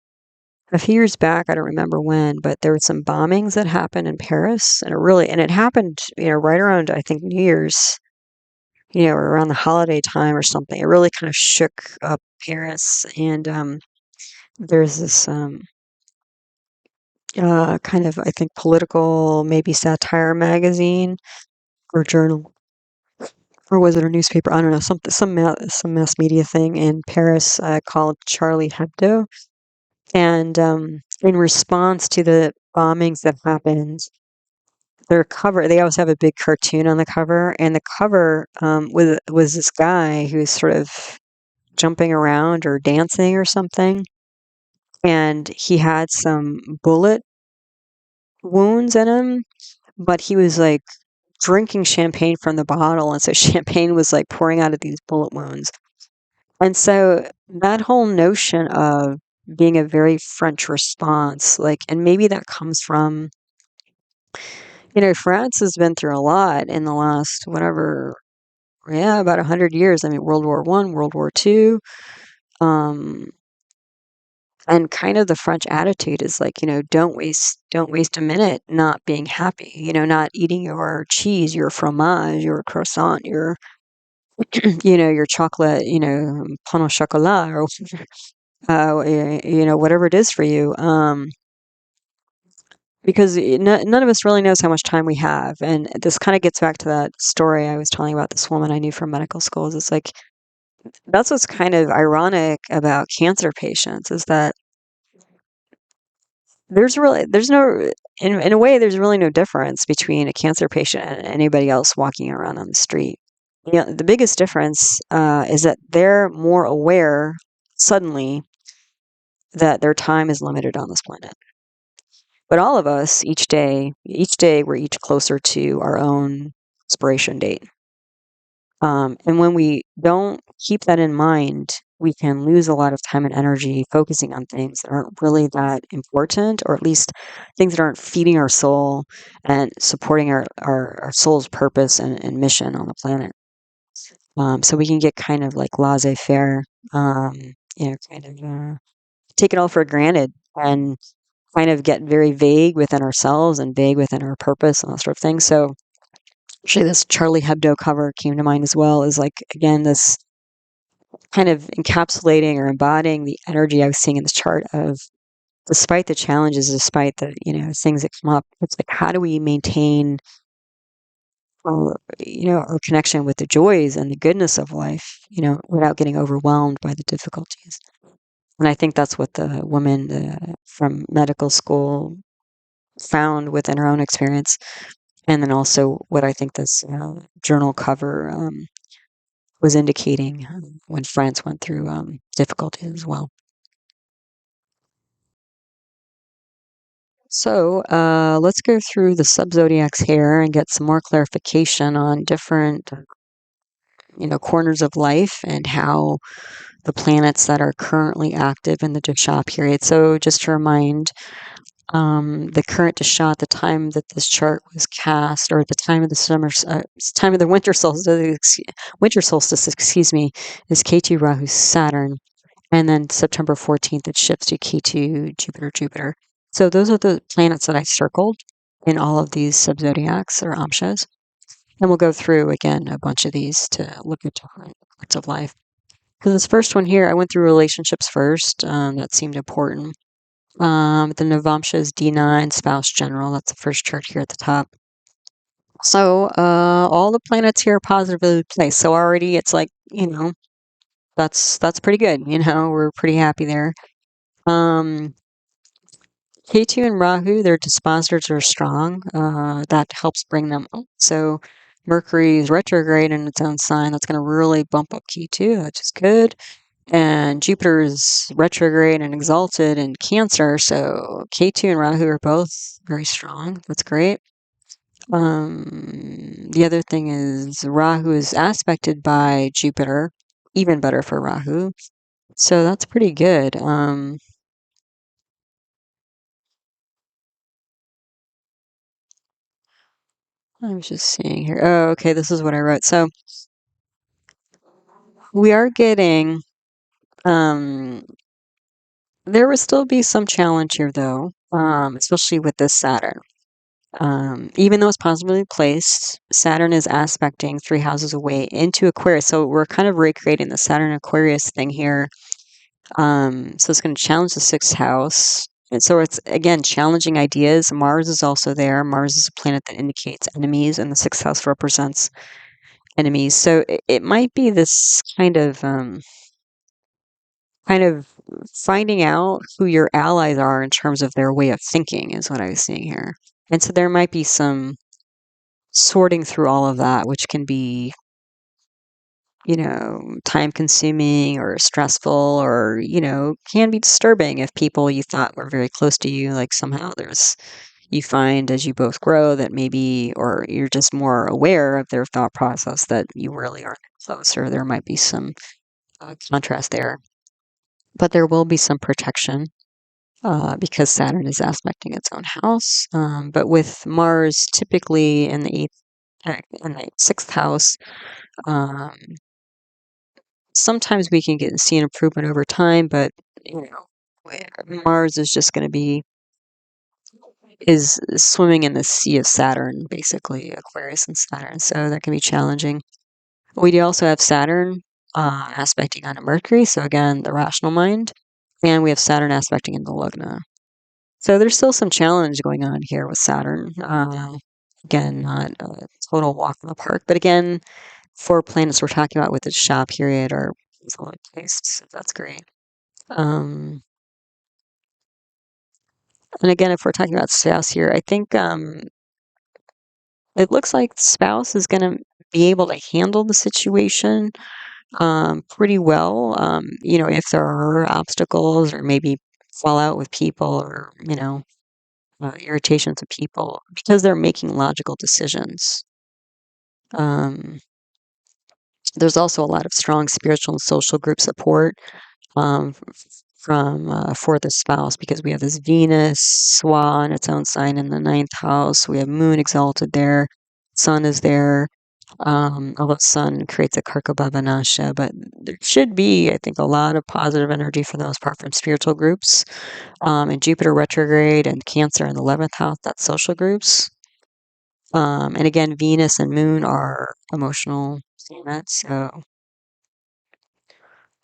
few years back, I don't remember when, but there were some bombings that happened in Paris, and it happened, right around, I think, New Year's, or around the holiday time or something. It really kind of shook up Paris, and there's this kind of, I think, political, maybe satire magazine or journal, or was it a newspaper? I don't know, some mass media thing in Paris called Charlie Hebdo. And in response to the bombings that happened, they always have a big cartoon on the cover, and the cover was this guy who's sort of jumping around or dancing or something, and he had some bullet wounds in him, but he was like drinking champagne from the bottle, and so champagne was like pouring out of these bullet wounds. And so that whole notion of being a very French response, like, and maybe that comes from, France has been through a lot in the last, whatever, yeah, about 100 years. I mean, World War I, World War II, um, and kind of the French attitude is like, don't waste a minute not being happy, not eating your cheese, your fromage, your croissant, your, your chocolate, pain au chocolat, or, whatever it is for you. Because none of us really knows how much time we have. And this kind of gets back to that story I was telling about this woman I knew from medical schools. It's like, that's what's kind of ironic about cancer patients is that there's no, in a way, there's really no difference between a cancer patient and anybody else walking around on the street. The biggest difference is that they're more aware suddenly that their time is limited on this planet. But all of us, each day, we're each closer to our own expiration date. And when we don't keep that in mind, we can lose a lot of time and energy focusing on things that aren't really that important, or at least things that aren't feeding our soul and supporting our soul's purpose and mission on the planet. So we can get kind of like laissez-faire, kind of take it all for granted and kind of get very vague within ourselves and vague within our purpose and that sort of thing. So actually this Charlie Hebdo cover came to mind as well, is like, again, this kind of encapsulating or embodying the energy I was seeing in this chart of, despite the challenges, despite the, things that come up, it's like, how do we maintain our connection with the joys and the goodness of life, without getting overwhelmed by the difficulties. And I think that's what the woman from medical school found within her own experience. And then also what I think this journal cover was indicating when France went through difficulties as well. So let's go through the subzodiacs here and get some more clarification on different, corners of life and how the planets that are currently active in the Dasha period. So just to remind, the current Dasha at the time that this chart was cast, or at the time of the time of the winter solstice, excuse me, is Ketu, Rahu, Saturn, and then September 14th it shifts to Ketu, Jupiter, Jupiter. So those are the planets that I circled in all of these subzodiacs or amshas, and we'll go through again a bunch of these to look at different parts of life. Because this first one here, I went through relationships first. That seemed important. The Navamsha is D9, spouse general. That's the first chart here at the top. So all the planets here are positively placed. So already it's like, that's pretty good. We're pretty happy there. Ketu and Rahu, their dispositors are strong. That helps bring them up. So Mercury is retrograde in its own sign. That's going to really bump up Ketu, which is good. And Jupiter is retrograde and exalted in Cancer, so Ketu and Rahu are both very strong. That's great. The other thing is Rahu is aspected by Jupiter, even better for Rahu. So that's pretty good. I was just seeing here. Oh, okay, this is what I wrote. So we are getting, there will still be some challenge here though, especially with this Saturn. Even though it's positively placed, Saturn is aspecting 3 houses away into Aquarius. So we're kind of recreating the Saturn Aquarius thing here. So it's going to challenge the 6th house. And so it's, again, challenging ideas. Mars is also there. Mars is a planet that indicates enemies, and the 6th house represents enemies. So it might be this kind of finding out who your allies are in terms of their way of thinking is what I was seeing here. And so there might be some sorting through all of that, which can be, time consuming or stressful, or, can be disturbing if people you thought were very close to you, like somehow there's, you find as you both grow that maybe, or you're just more aware of their thought process, that you really are closer. There might be some contrast there, but there will be some protection because Saturn is aspecting its own house. But with Mars typically in the sixth house, sometimes we can see an improvement over time, but Mars is just going to be swimming in the sea of Saturn, basically Aquarius and Saturn. So that can be challenging. We do also have Saturn aspecting onto Mercury. So again, the rational mind, and we have Saturn aspecting into Lugna. So there's still some challenge going on here with Saturn. Again, not a total walk in the park, but again, 4 planets we're talking about with the Shah period are easily placed. So that's great. And again, if we're talking about spouse here, I think it looks like the spouse is going to be able to handle the situation pretty well. If there are obstacles or maybe fallout with people, or irritations with people, because they're making logical decisions. There's also a lot of strong spiritual and social group support um, for the spouse, because we have this Venus swan, its own sign in the 9th house. We have Moon exalted there. Sun is there. Although Sun creates a Karkabhavanasha, but there should be, I think, a lot of positive energy for the most part from spiritual groups. And Jupiter retrograde and Cancer in the 11th house, that's social groups. And again, Venus and Moon are emotional planets, so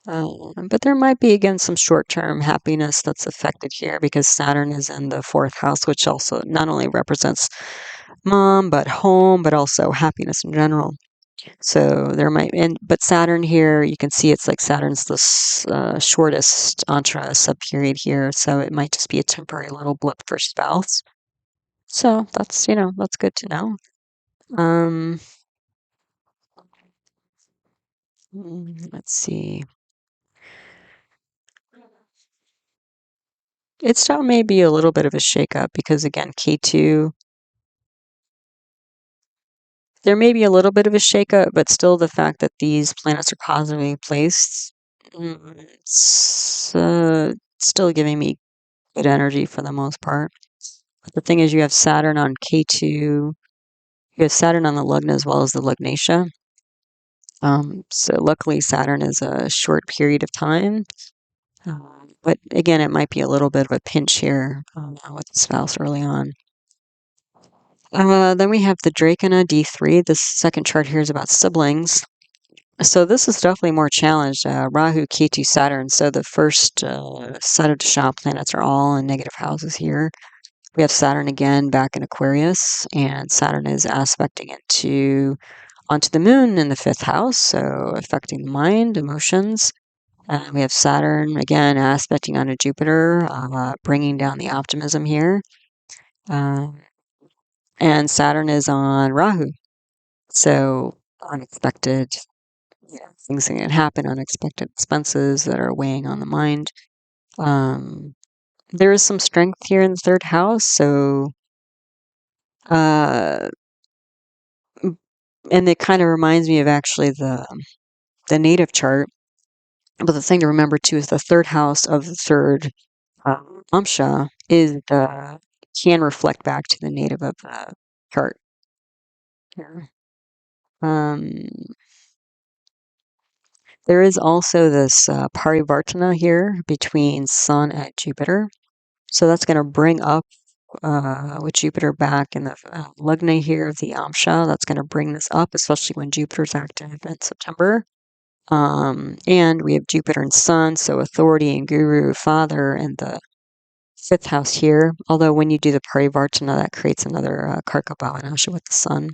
but there might be, again, some short-term happiness that's affected here because Saturn is in the 4th house, which also not only represents mom, but home, but also happiness in general. So there might, but Saturn here, you can see it's like Saturn's the shortest Antra sub-period here, so it might just be a temporary little blip for spouse. So that's, that's good to know. Let's see. It still may be a little bit of a shakeup because, again, K2, there may be a little bit of a shakeup, but still the fact that these planets are positively placed, it's still giving me good energy for the most part. But the thing is, you have Saturn on K2, you have Saturn on the Lugna as well as the Lugnatia. So luckily, Saturn is a short period of time. But again, it might be a little bit of a pinch here with the spouse early on. Then we have the Dracona D3. This second chart here is about siblings. So this is definitely more challenged. Rahu, Ketu, Saturn. So the first set of Shah planets are all in negative houses here. We have Saturn again back in Aquarius, and Saturn is aspecting onto the moon in the 5th house, so affecting the mind, emotions. We have Saturn again aspecting onto Jupiter, bringing down the optimism here. And Saturn is on Rahu. So unexpected things that can happen, unexpected expenses that are weighing on the mind. There is some strength here in the 3rd house, so and it kind of reminds me of actually the native chart. But the thing to remember too is the 3rd house of the 3rd amsa can reflect back to the native of the chart. Here. There is also this parivartana here between Sun and Jupiter. So that's going to bring up, with Jupiter back in the Lugna here of the amsa, that's going to bring this up, especially when Jupiter's active in September. And we have Jupiter and Sun, so authority and guru, father, and the 5th house here. Although when you do the parivartana, that creates another karkabhavanasha with the Sun.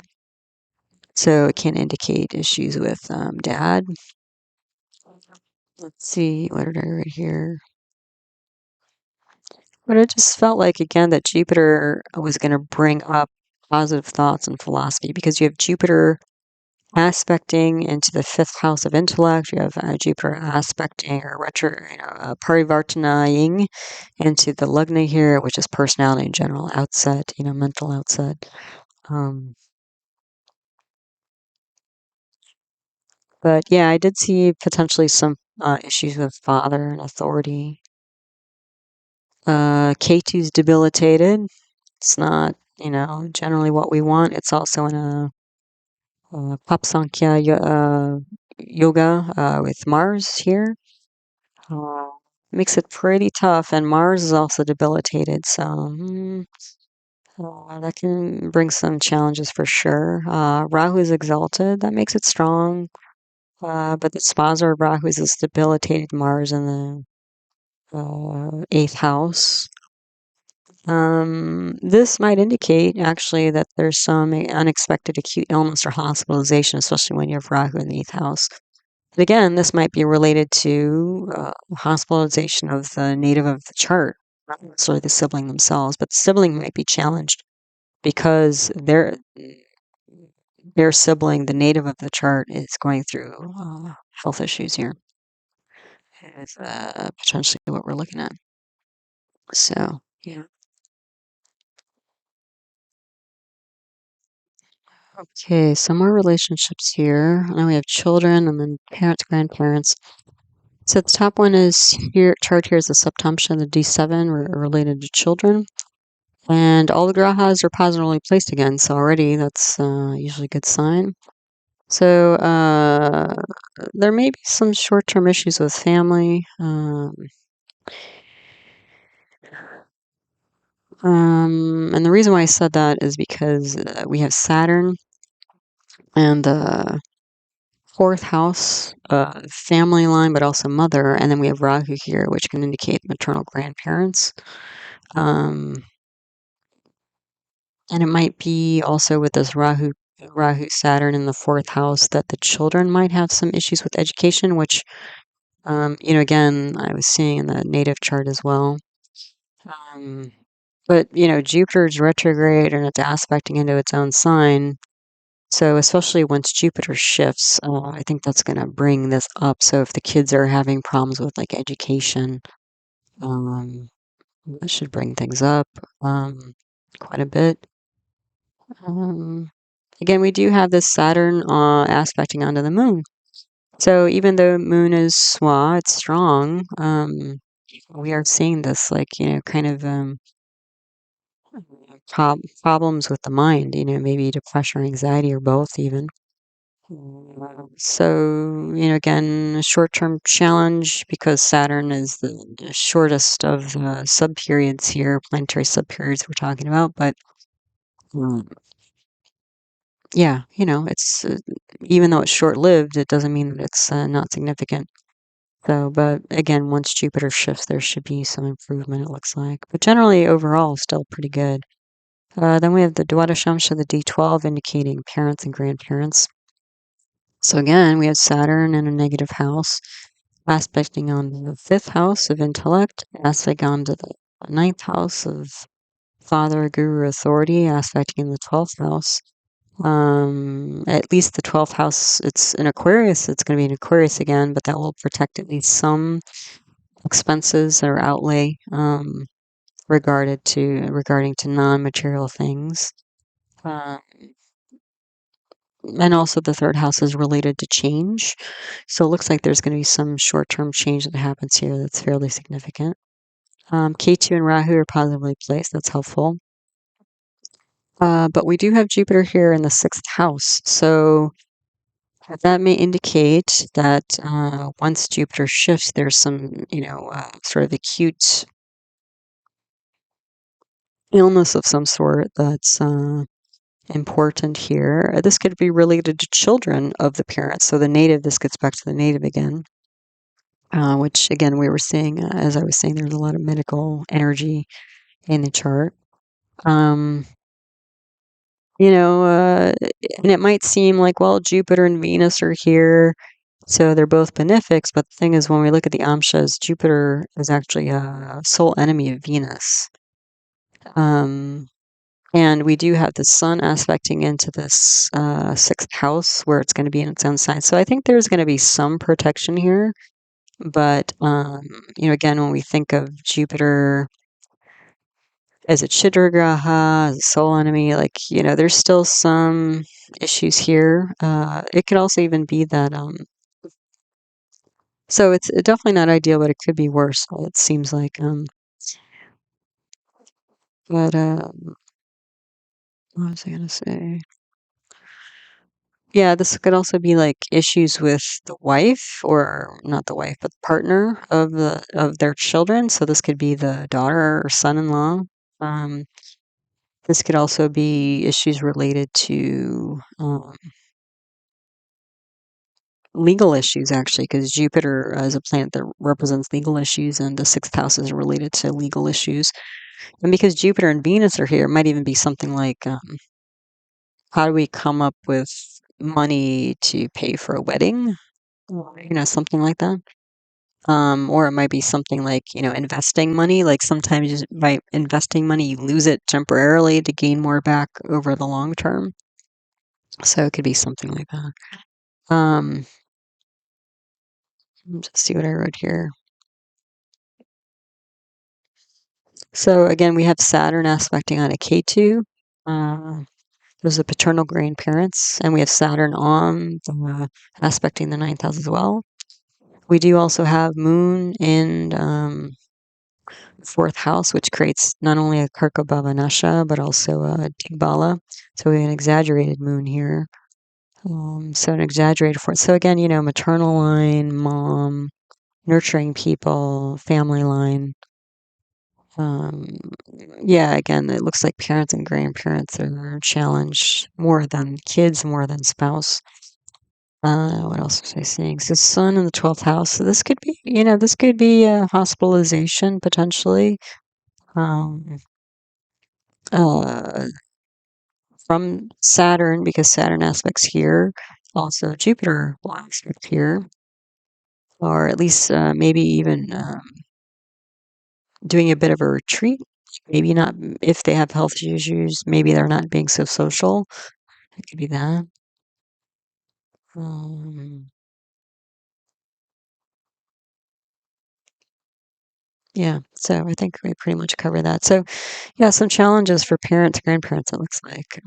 So it can indicate issues with dad. Let's see, what did I write here? But it just felt like, again, that Jupiter was going to bring up positive thoughts and philosophy, because you have Jupiter aspecting into the 5th house of intellect. You have Jupiter aspecting or parivartanaing into the lugna here, which is personality in general, outset, mental outset. But yeah, I did see potentially some issues with father and authority. K2's debilitated. It's not, generally what we want. It's also in a Pap Sankhya yoga with Mars here. Makes it pretty tough, and Mars is also debilitated, so that can bring some challenges for sure. Rahu is exalted, that makes it strong, but the sponsor of Rahu is this debilitated Mars in the 8th house. This might indicate actually that there's some unexpected acute illness or hospitalization, especially when you have Rahu in the 8th house. But again, this might be related to hospitalization of the native of the chart, not necessarily the sibling themselves, but the sibling might be challenged because their sibling, the native of the chart, is going through health issues here. Is potentially what we're looking at. So, yeah. Okay, some more relationships here. Now we have children and then parents, grandparents. So the top one is here, chart here is the subtension, the D7 related to children. And all the grahas are positively placed again, so already that's usually a good sign. So there may be some short-term issues with family. And the reason why I said that is because we have Saturn and the 4th house, family line, but also mother, and then we have Rahu here, which can indicate maternal grandparents. And it might be also with this Rahu Saturn in the 4th house that the children might have some issues with education, which, again, I was seeing in the native chart as well. But, Jupiter's retrograde and it's aspecting into its own sign. So especially once Jupiter shifts, I think that's going to bring this up. So if the kids are having problems with like education, that should bring things up quite a bit. Again, we do have this Saturn aspecting onto the moon. So even though moon is swa, it's strong. We are seeing this like, kind of problems with the mind, maybe depression or anxiety or both even. So, again, a short-term challenge because Saturn is the shortest of the sub-periods here, planetary sub-periods we're talking about. But yeah, it's even though it's short-lived, it doesn't mean that it's not significant. So, but again, once Jupiter shifts, there should be some improvement, it looks like. But generally, overall, still pretty good. Then we have the Dwadashamsha, the D12, indicating parents and grandparents. So again, we have Saturn in a negative house, aspecting on the 5th house of intellect, aspecting onto the 9th house of father, guru, authority, aspecting in the 12th house. At least the 12th house, it's in Aquarius, it's going to be in Aquarius again, but that will protect at least some expenses or outlay regarding to non-material things. And also the 3rd house is related to change. So it looks like there's going to be some short-term change that happens here that's fairly significant. K2 and Rahu are positively placed. That's helpful. But we do have Jupiter here in the 6th house. So that may indicate that once Jupiter shifts, there's some, sort of acute illness of some sort that's important here. This could be related to children of the parents. So the native, this gets back to the native again, which again, we were seeing, as I was saying, there's a lot of medical energy in the chart. And it might seem like, well, Jupiter and Venus are here, so they're both benefics. But the thing is, when we look at the amshas, Jupiter is actually a sole enemy of Venus. And we do have the sun aspecting into this sixth house where it's going to be in its own sign. So I think there's going to be some protection here. But, again, when we think of Jupiter as a Chitra graha, as a soul enemy, there's still some issues here. It could also even be that, so it's definitely not ideal, but it could be worse. It seems like, but, what was I gonna say? Yeah, this could also be like issues with the wife, or not the wife, but the partner of their children. So this could be the daughter or son-in-law. Um, this could also be issues related to legal issues, actually, because Jupiter is a planet that represents legal issues, and the sixth house is related to legal issues. And because Jupiter and Venus are here, it might even be something like, how do we come up with money to pay for a wedding? Something like that. Or it might be something like, investing money. Like sometimes by investing money, you lose it temporarily to gain more back over the long term. So it could be something like that. Let's see what I wrote here. So again, we have Saturn aspecting on a K2. Those are paternal grandparents, and we have Saturn on the aspecting the ninth house as well. We do also have Moon in fourth house, which creates not only a Karkabhavanasha, but also a Digbala. So we have an exaggerated moon here. So an exaggerated fourth. So again, maternal line, mom, nurturing people, family line. Yeah, again, it looks like parents and grandparents are challenged more than kids, more than spouse. What else was I seeing? So sun in the 12th house. So this could be, this could be a hospitalization potentially. Um, uh, from Saturn, because Saturn aspects here. Also, Jupiter will aspect here, or at least maybe even doing a bit of a retreat. Maybe not if they have health issues. Maybe they're not being so social. It could be that. Um, yeah, so I think we pretty much cover that. So, yeah, some challenges for parents, grandparents, it looks like,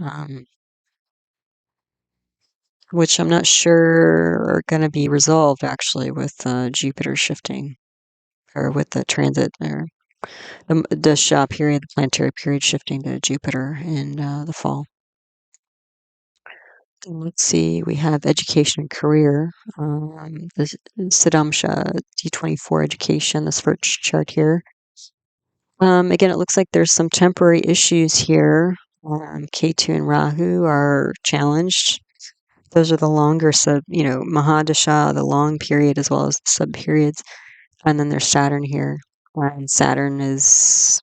which I'm not sure are going to be resolved actually with Jupiter shifting, or with the transit, or the Shah period, the planetary period shifting to Jupiter in the fall. Let's see, we have education and career. The Satabhisha D24 education, this first chart here. Again, it looks like there's some temporary issues here. K2 and Rahu are challenged. Those are the longer Mahadasha, the long period, as well as the sub periods. And then there's Saturn here. And Saturn is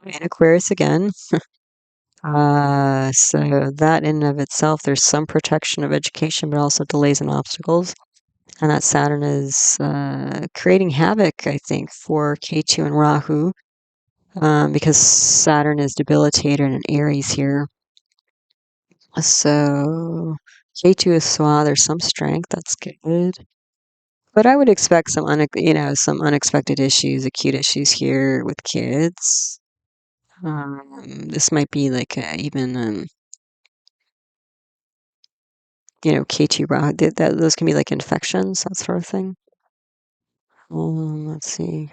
in Aquarius again. So that in and of itself, there's some protection of education, but also delays and obstacles. And that Saturn is creating havoc, I think, for K2 and Rahu, because Saturn is debilitated in Aries here. So K2 is Swa. There's some strength. That's good. But I would expect some unexpected issues, acute issues here with kids. This might be like even K2 Rahu. Those can be like infections, that sort of thing. Let's see.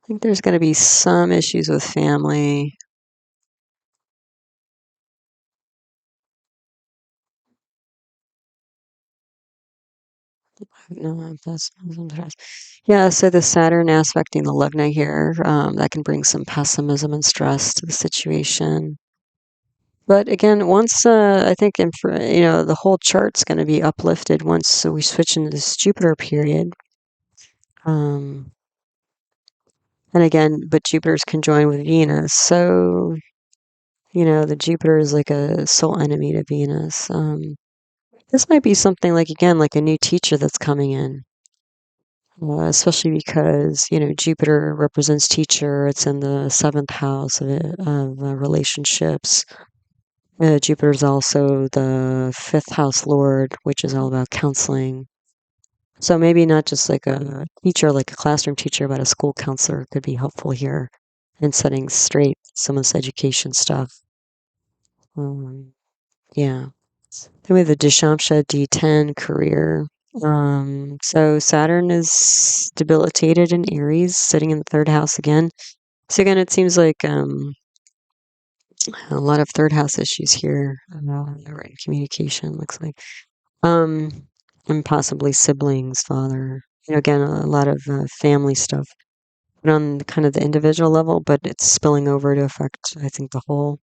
I think there's going to be some issues with family. No, that's yeah. So the Saturn aspecting the Lugna here, that can bring some pessimism and stress to the situation. But again, once I think the whole chart's going to be uplifted once we switch into this Jupiter period. And again, but Jupiter's conjoined with Venus, so the Jupiter is like a soul enemy to Venus. This might be something like, again, like a new teacher that's coming in. especially because, Jupiter represents teacher. It's in the seventh house of relationships. Jupiter is also the fifth house lord, which is all about counseling. So maybe not just like a teacher, like a classroom teacher, but a school counselor could be helpful here in setting straight some of this education stuff. Yeah. Then we have the Dishamsha D10 career. So Saturn is debilitated in Aries, sitting in the third house again. So again, it seems like a lot of third house issues here. Right, communication looks like. And possibly siblings, father. Again, a lot of family stuff, but on kind of the individual level, but it's spilling over to affect, I think, the whole,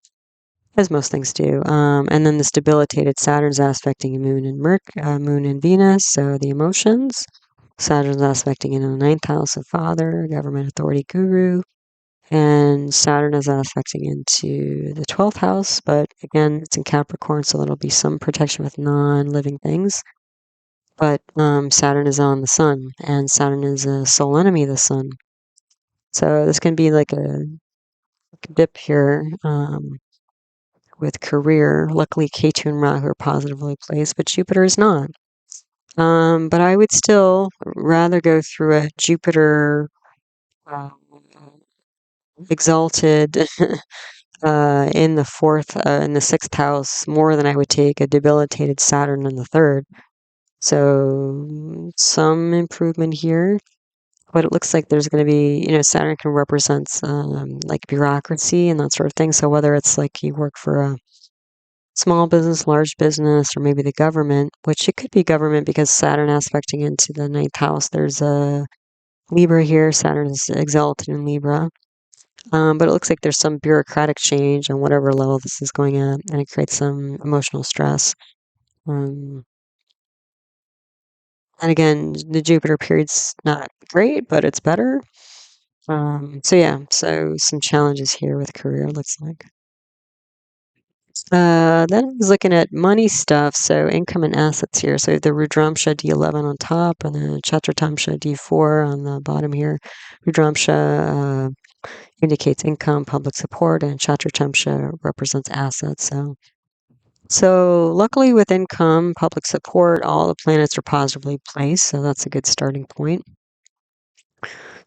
as most things do. And then this debilitated Saturn's aspecting Moon and Moon and Venus, so the emotions. Saturn's aspecting in the ninth house of father, government, authority, guru. And Saturn is aspecting into the 12th house, but again, it's in Capricorn, so there'll be some protection with non-living things. But Saturn is on the sun, and Saturn is a soul enemy of the sun. So this can be like a dip here with career. Luckily, Ketu and Rahu are positively placed, but Jupiter is not. But I would still rather go through a Jupiter exalted in the fourth, in the sixth house, more than I would take a debilitated Saturn in the third. So some improvement here, but it looks like there's going to be, Saturn can represent like bureaucracy and that sort of thing. So whether it's like you work for a small business, large business, or maybe the government, which it could be government because Saturn aspecting into the ninth house. There's a Libra here. Saturn is exalted in Libra. But it looks like there's some bureaucratic change on whatever level this is going at, and it creates some emotional stress. And again, the Jupiter period's not great, but it's better. So yeah, so some challenges here with career, looks like. Then I was looking at money stuff, so income and assets here. So the Rudramsha D11 on top and the Chatratamsha D4 on the bottom here. Rudramsha indicates income, public support, and Chatratamsha represents assets. So luckily with income, public support, all the planets are positively placed, so that's a good starting point.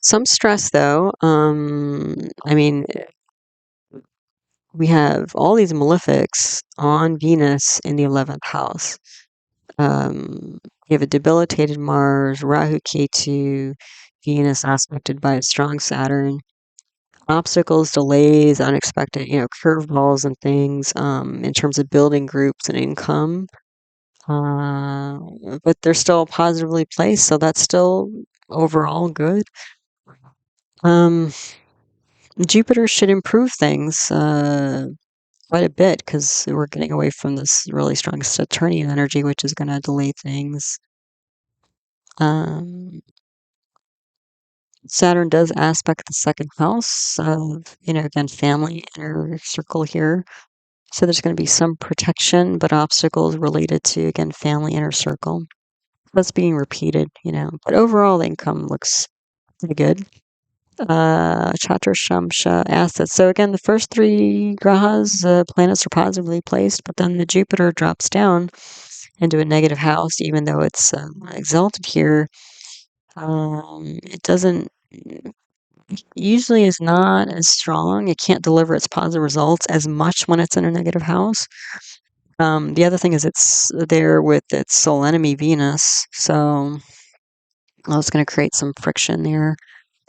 Some stress though. I mean, we have all these malefics on Venus in the 11th house. You have a debilitated Mars, Rahu Ketu, Venus aspected by a strong Saturn, obstacles, delays, unexpected, curveballs and things in terms of building groups and income. But they're still positively placed, so that's still overall good. Jupiter should improve things quite a bit because we're getting away from this really strong Saturnian energy, which is going to delay things. Saturn does aspect the second house of, again, family inner circle here. So there's going to be some protection, but obstacles related to, again, family inner circle. That's being repeated, but overall the income looks pretty good. Chatra Shamsha assets. So again, the first three grahas, planets are positively placed, but then the Jupiter drops down into a negative house, even though it's exalted here. It doesn't usually is not as strong. It can't deliver its positive results as much when it's in a negative house. The other thing is it's there with its soul enemy Venus, so it's going to create some friction there.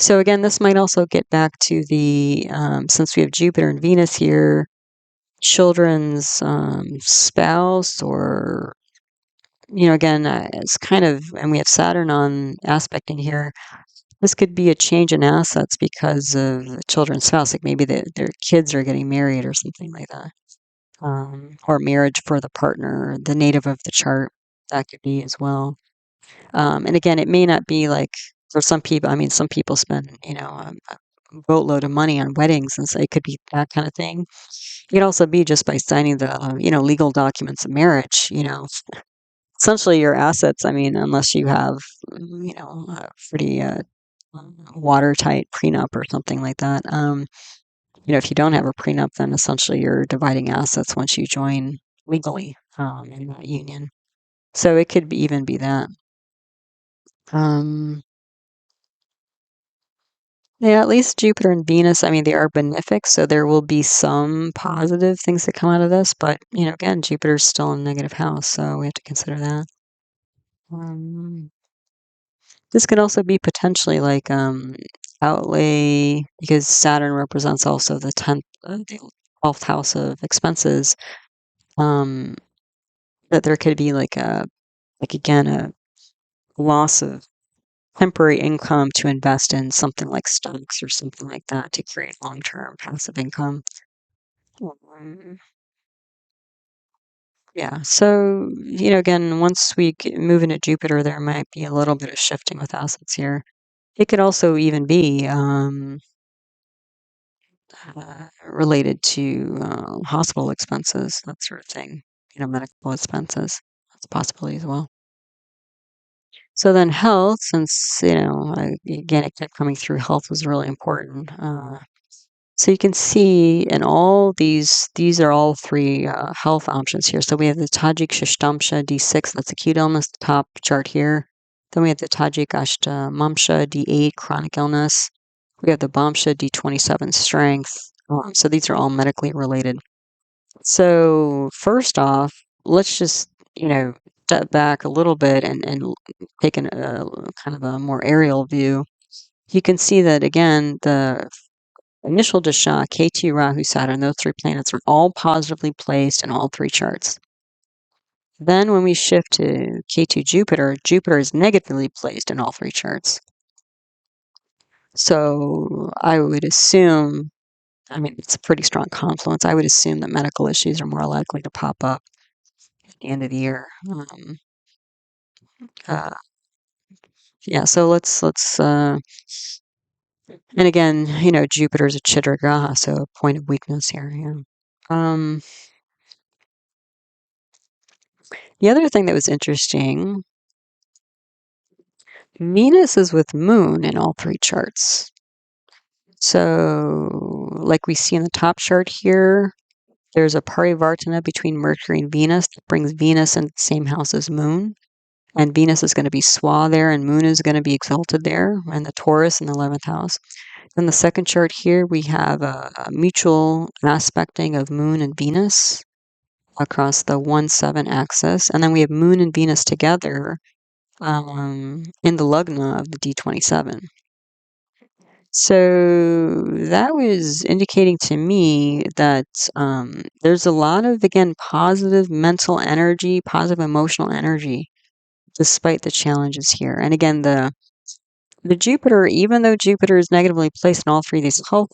So again, this might also get back to the, since we have Jupiter and Venus here, children's spouse or, again, it's kind of, and we have Saturn on aspecting here. This could be a change in assets because of the children's spouse, like maybe their kids are getting married or something like that. Or marriage for the partner, the native of the chart, that could be as well. And again, it may not be like for some people, some people spend, a boatload of money on weddings, and so it could be that kind of thing. It could also be just by signing the, legal documents of marriage, essentially your assets, unless you have a pretty watertight prenup or something like that. If you don't have a prenup, then essentially you're dividing assets once you join legally in that union. So it could even be that. Yeah, at least Jupiter and Venus, I mean, they are benefic, so there will be some positive things that come out of this, but, again, Jupiter's still in negative house, so we have to consider that. This could also be potentially like outlay, because Saturn represents also the 12th house of expenses, that there could be like again, a loss of temporary income to invest in something like stocks or something like that to create long-term passive income. Yeah, so, again, once we move into Jupiter, there might be a little bit of shifting with assets here. It could also even be related to hospital expenses, that sort of thing, medical expenses. That's a possibility as well. So then health, since, again, it kept coming through, health was really important. So you can see in all these are all three health options here. So we have the Tajik Shishtamsha D6, that's acute illness, the top chart here. Then we have the Tajik Ashtamamsha D8, chronic illness. We have the Bamsha D27, strength. So these are all medically related. So first off, let's just, step back a little bit and take a kind of a more aerial view. You can see that, again, the initial dasha, Ketu, Rahu, Saturn, those three planets are all positively placed in all three charts. Then when we shift to Ketu, Jupiter, Jupiter is negatively placed in all three charts. So I would assume, it's a pretty strong confluence. I would assume that medical issues are more likely to pop up at the end of the year. Yeah, so let's and again, Jupiter's a Chitra graha, so a point of weakness here. Yeah. The other thing that was interesting, Venus is with Moon in all three charts. So, like we see in the top chart here, there's a parivartana between Mercury and Venus that brings Venus in the same house as Moon. And Venus is going to be swa there, and Moon is going to be exalted there, and the Taurus in the 11th house. In the second chart here, we have a mutual aspecting of Moon and Venus across the 1-7 axis. And then we have Moon and Venus together in the lugna of the D27. So that was indicating to me that there's a lot of, again, positive mental energy, positive emotional energy, despite the challenges here. And again, the Jupiter, even though Jupiter is negatively placed in all three of these health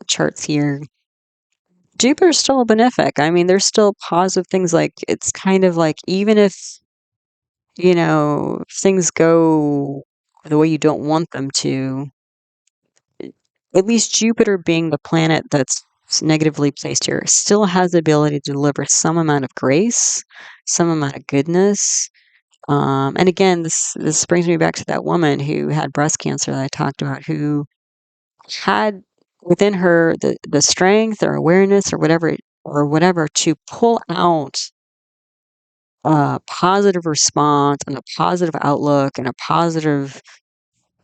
charts here, Jupiter's still a benefic. There's still positive things. Like, it's kind of like, even if, things go the way you don't want them to, at least Jupiter, being the planet that's negatively placed here, still has the ability to deliver some amount of grace, some amount of goodness. And again, this brings me back to that woman who had breast cancer that I talked about, who had within her the strength or awareness or whatever to pull out a positive response and a positive outlook and a positive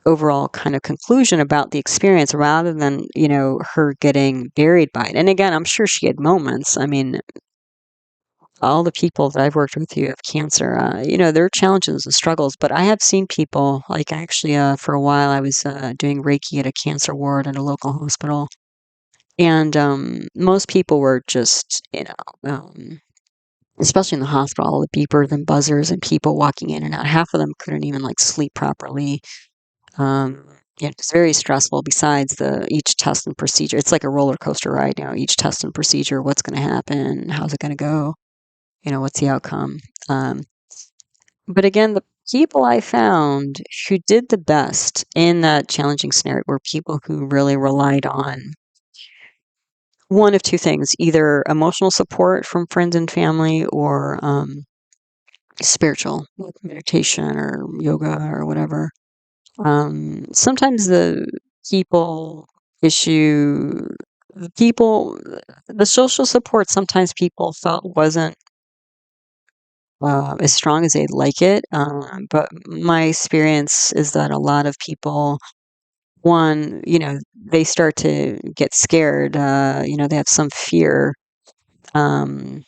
overall kind of conclusion about the experience, rather than, her getting buried by it. And again, I'm sure she had moments. All the people that I've worked with who have cancer, there are challenges and struggles, but I have seen people, like, actually, for a while, I was doing Reiki at a cancer ward at a local hospital. And most people were just, especially in the hospital, all the beepers and buzzers and people walking in and out. Half of them couldn't even sleep properly. It's very stressful. Besides each test and procedure, it's like a roller coaster ride. Each test and procedure, what's going to happen, how's it going to go, what's the outcome. But again, the people I found who did the best in that challenging scenario were people who really relied on one of two things: either emotional support from friends and family, or spiritual, like meditation or yoga or whatever. Sometimes people issue, the people, the social support sometimes people felt wasn't as strong as they'd like it. But my experience is that a lot of people, one, they start to get scared. They have some fear. Um,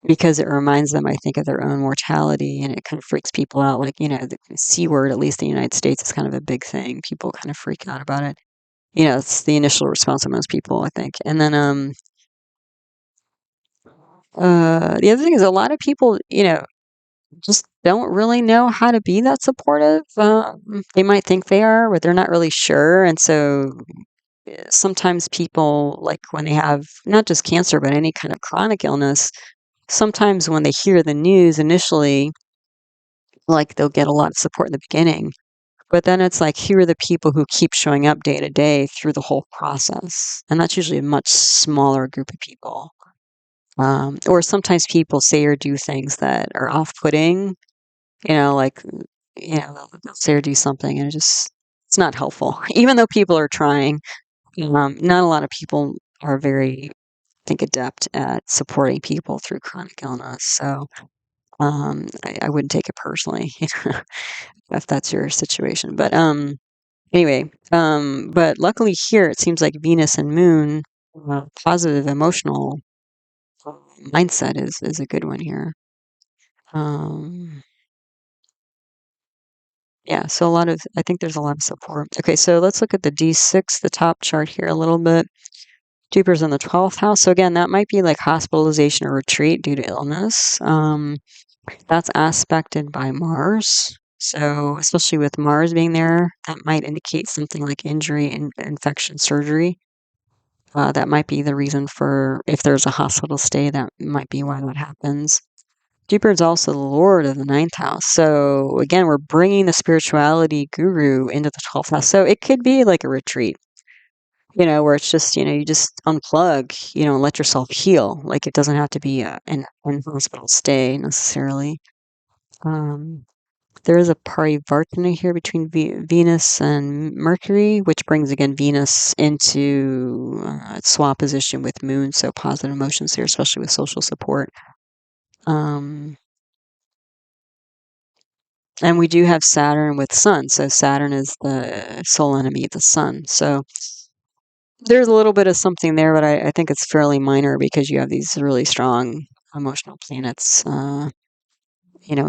because it reminds them, I think, of their own mortality, and it kind of freaks people out. Like, the C word, at least in the United States, is kind of a big thing. People kind of freak out about it. It's the initial response of most people, I think. And then the other thing is a lot of people, just don't really know how to be that supportive. They might think they are, but they're not really sure. And so sometimes people, like when they have not just cancer, but any kind of chronic illness, sometimes when they hear the news initially, like they'll get a lot of support in the beginning. But then it's like, here are the people who keep showing up day to day through the whole process. And that's usually a much smaller group of people. Or sometimes people say or do things that are off putting, like, they'll say or do something and it's not helpful. Even though people are trying, not a lot of people are very, I think, adept at supporting people through chronic illness. So I wouldn't take it personally if that's your situation. But anyway, but luckily here it seems like Venus and Moon, positive emotional mindset is a good one here. Yeah, so I think there's a lot of support. Okay, so let's look at the D6, the top chart here a little bit. Jupiter's in the 12th house. So again, that might be like hospitalization or retreat due to illness. That's aspected by Mars. So especially with Mars being there, that might indicate something like injury and infection surgery. That might be the reason for if there's a hospital stay, that might be why that happens. Jupiter is also the lord of the 9th house. So again, we're bringing the spirituality guru into the 12th house. So it could be like a retreat, where it's just, you just unplug, and let yourself heal. Like it doesn't have to be an hospital stay necessarily. There is a parivartana here between Venus and Mercury, which brings again Venus into swap position with Moon. So positive emotions here, especially with social support. And we do have Saturn with Sun. So Saturn is the sole enemy of the Sun. So there's a little bit of something there, but I think it's fairly minor because you have these really strong emotional planets, in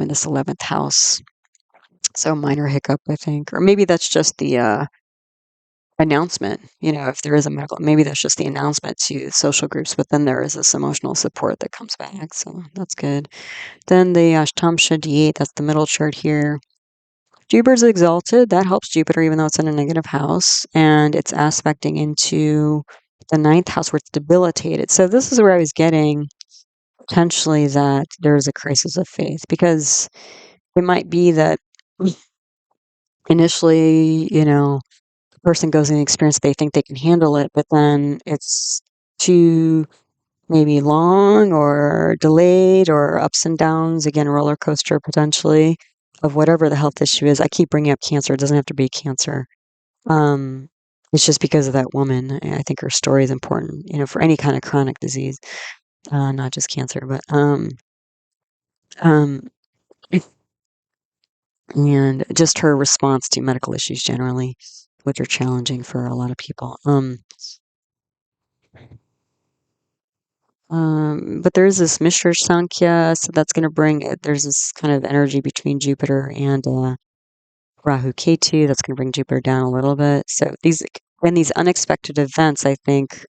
this 11th house. So minor hiccup, I think. Or maybe that's just the announcement, if there is a medical, maybe that's just the announcement to social groups, but then there is this emotional support that comes back. So that's good. Then the Ashtamsha D8, that's the middle chart here. Jupiter's exalted. That helps Jupiter, even though it's in a negative house. And it's aspecting into the 9th house where it's debilitated. So this is where I was getting potentially that there's a crisis of faith, because it might be that initially, the person goes in the experience, they think they can handle it, but then it's too maybe long or delayed or ups and downs, again, roller coaster potentially of whatever the health issue is. I keep bringing up cancer. It doesn't have to be cancer. It's just because of that woman. I think her story is important, for any kind of chronic disease, not just cancer, but, um, and just her response to medical issues generally, which are challenging for a lot of people. But there's this Mishra Sankhya, so that's going to there's this kind of energy between Jupiter and Rahu Ketu that's going to bring Jupiter down a little bit. So these unexpected events, I think,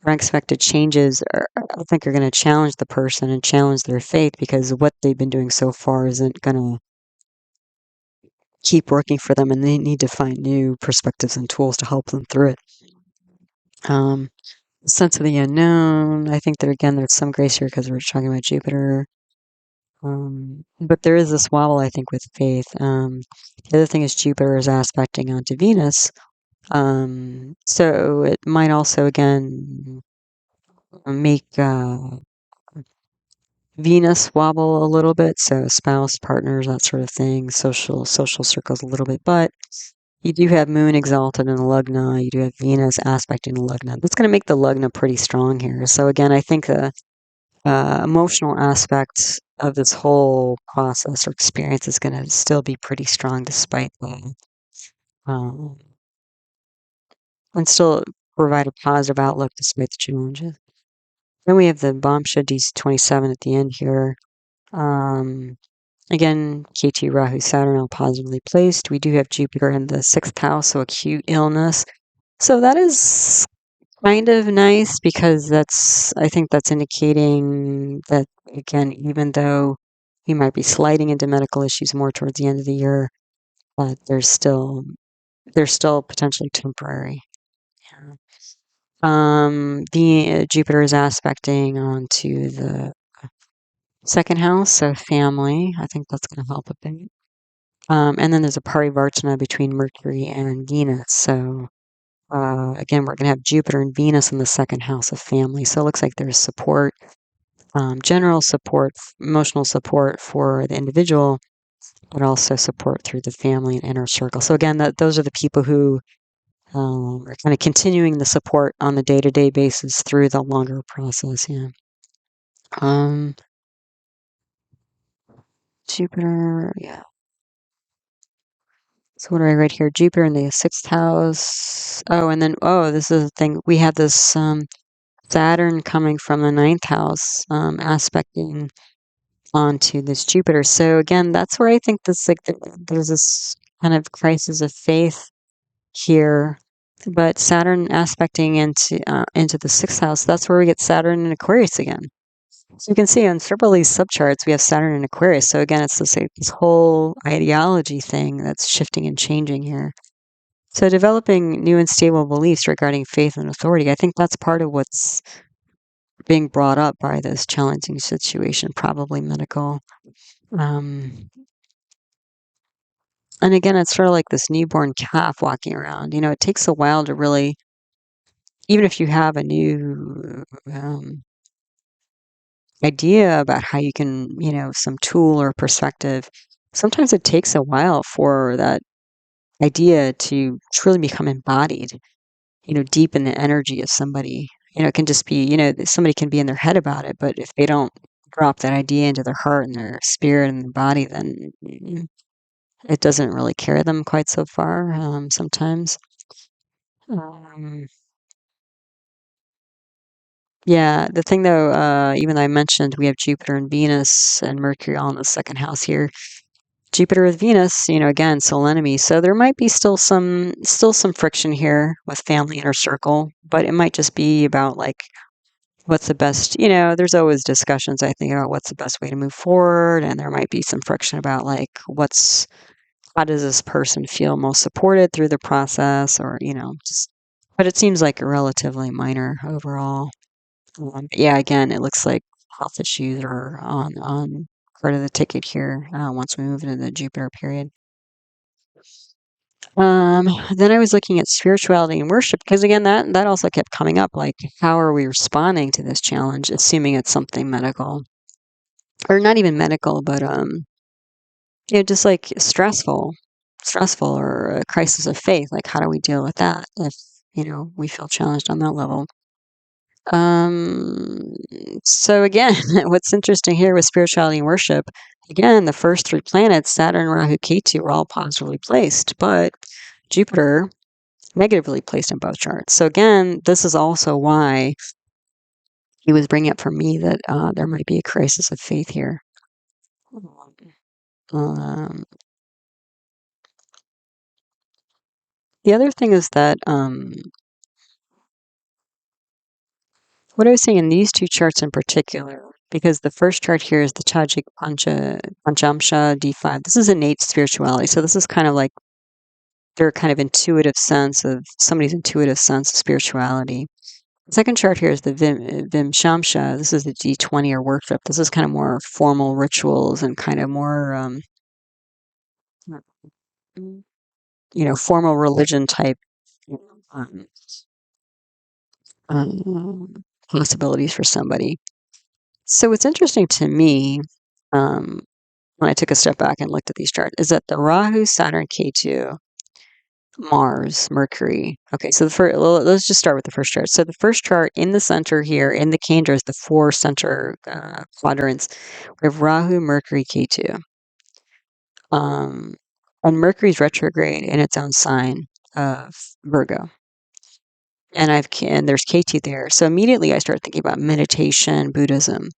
unexpected changes, I think, are going to challenge the person and challenge their faith, because what they've been doing so far isn't going to keep working for them, and they need to find new perspectives and tools to help them through it. Sense of the unknown. I think that again, there's some grace here because we're talking about Jupiter. But there is this wobble, I think, with faith. The other thing is Jupiter is aspecting onto Venus. So it might also, again, make Venus wobble a little bit, so spouse, partners, that sort of thing, social circles a little bit, but you do have Moon exalted in the Lugna, you do have Venus aspecting the Lugna. That's going to make the Lugna pretty strong here. So again, I think the emotional aspect of this whole process or experience is going to still be pretty strong despite the, um, and still provide a positive outlook despite the challenges. Then we have the Bamsha DC27 at the end here. Again, KT Rahu Saturn all positively placed. We do have Jupiter in the 6th house, so acute illness. So that is kind of nice because I think that's indicating that, again, even though he might be sliding into medical issues more towards the end of the year, but they're still potentially temporary. Yeah. The Jupiter is aspecting onto the 2nd house, so family. I think that's going to help a bit. And then there's a parivartana between Mercury and Venus. So again, we're going to have Jupiter and Venus in the 2nd house of family. So it looks like there's support, general support, emotional support for the individual, but also support through the family and inner circle. So again, those are the people who are kind of continuing the support on the day-to-day basis through the longer process. Yeah. Jupiter, yeah. So what do I write here? Jupiter in the 6th house. Oh, and then, this is the thing. We have this Saturn coming from the 9th house, aspecting onto this Jupiter. So again, that's where I think this, like, there's this kind of crisis of faith here. But Saturn aspecting into the 6th house, that's where we get Saturn in Aquarius again. So you can see on several of these subcharts, we have Saturn in Aquarius. So again, it's this whole ideology thing that's shifting and changing here. So developing new and stable beliefs regarding faith and authority, I think that's part of what's being brought up by this challenging situation, probably medical. And again, it's sort of like this newborn calf walking around. It takes a while to really, even if you have a new idea about how you can, some tool or perspective, sometimes it takes a while for that idea to truly become embodied, deep in the energy of somebody. It can just be, somebody can be in their head about it, but if they don't drop that idea into their heart and their spirit and their body, then it doesn't really carry them quite so far sometimes. Yeah, the thing though, even though I mentioned we have Jupiter and Venus and Mercury all in the 2nd house here, Jupiter with Venus, again, soul enemy. So there might be still some friction here with family inner circle, but it might just be about like what's the best, there's always discussions, I think, about what's the best way to move forward. And there might be some friction about like how does this person feel most supported through the process or, but it seems like relatively minor overall. Yeah, again, it looks like health issues are on part of the ticket here once we move into the Jupiter period. Then I was looking at spirituality and worship because again, that also kept coming up. Like, how are we responding to this challenge, assuming it's something medical, or not even medical, but just like stressful, or a crisis of faith. Like, how do we deal with that if we feel challenged on that level? So again, what's interesting here with spirituality and worship, again, the first 3 planets, Saturn, Rahu, Ketu, are all positively placed, but Jupiter negatively placed in both charts. So again, this is also why he was bringing up for me that there might be a crisis of faith here. Um, the other thing is that what I was saying in these 2 charts in particular, because the first chart here is the Tajik Panchamsha D5. This is innate spirituality. So this is kind of like their kind of somebody's intuitive sense of spirituality. The second chart here is the Vimshamsha. This is the D20 or worship. This is kind of more formal rituals and kind of more, formal religion type um, possibilities for somebody. So what's interesting to me, when I took a step back and looked at these charts, is that the Rahu, Saturn, Ketu, Mars, Mercury. Okay, so let's just start with the first chart. So the first chart in the center here, in the Kendras, the four center quadrants, we have Rahu, Mercury, Ketu. And Mercury's retrograde in its own sign of Virgo. And there's Ketu there. So immediately I start thinking about meditation, Buddhism.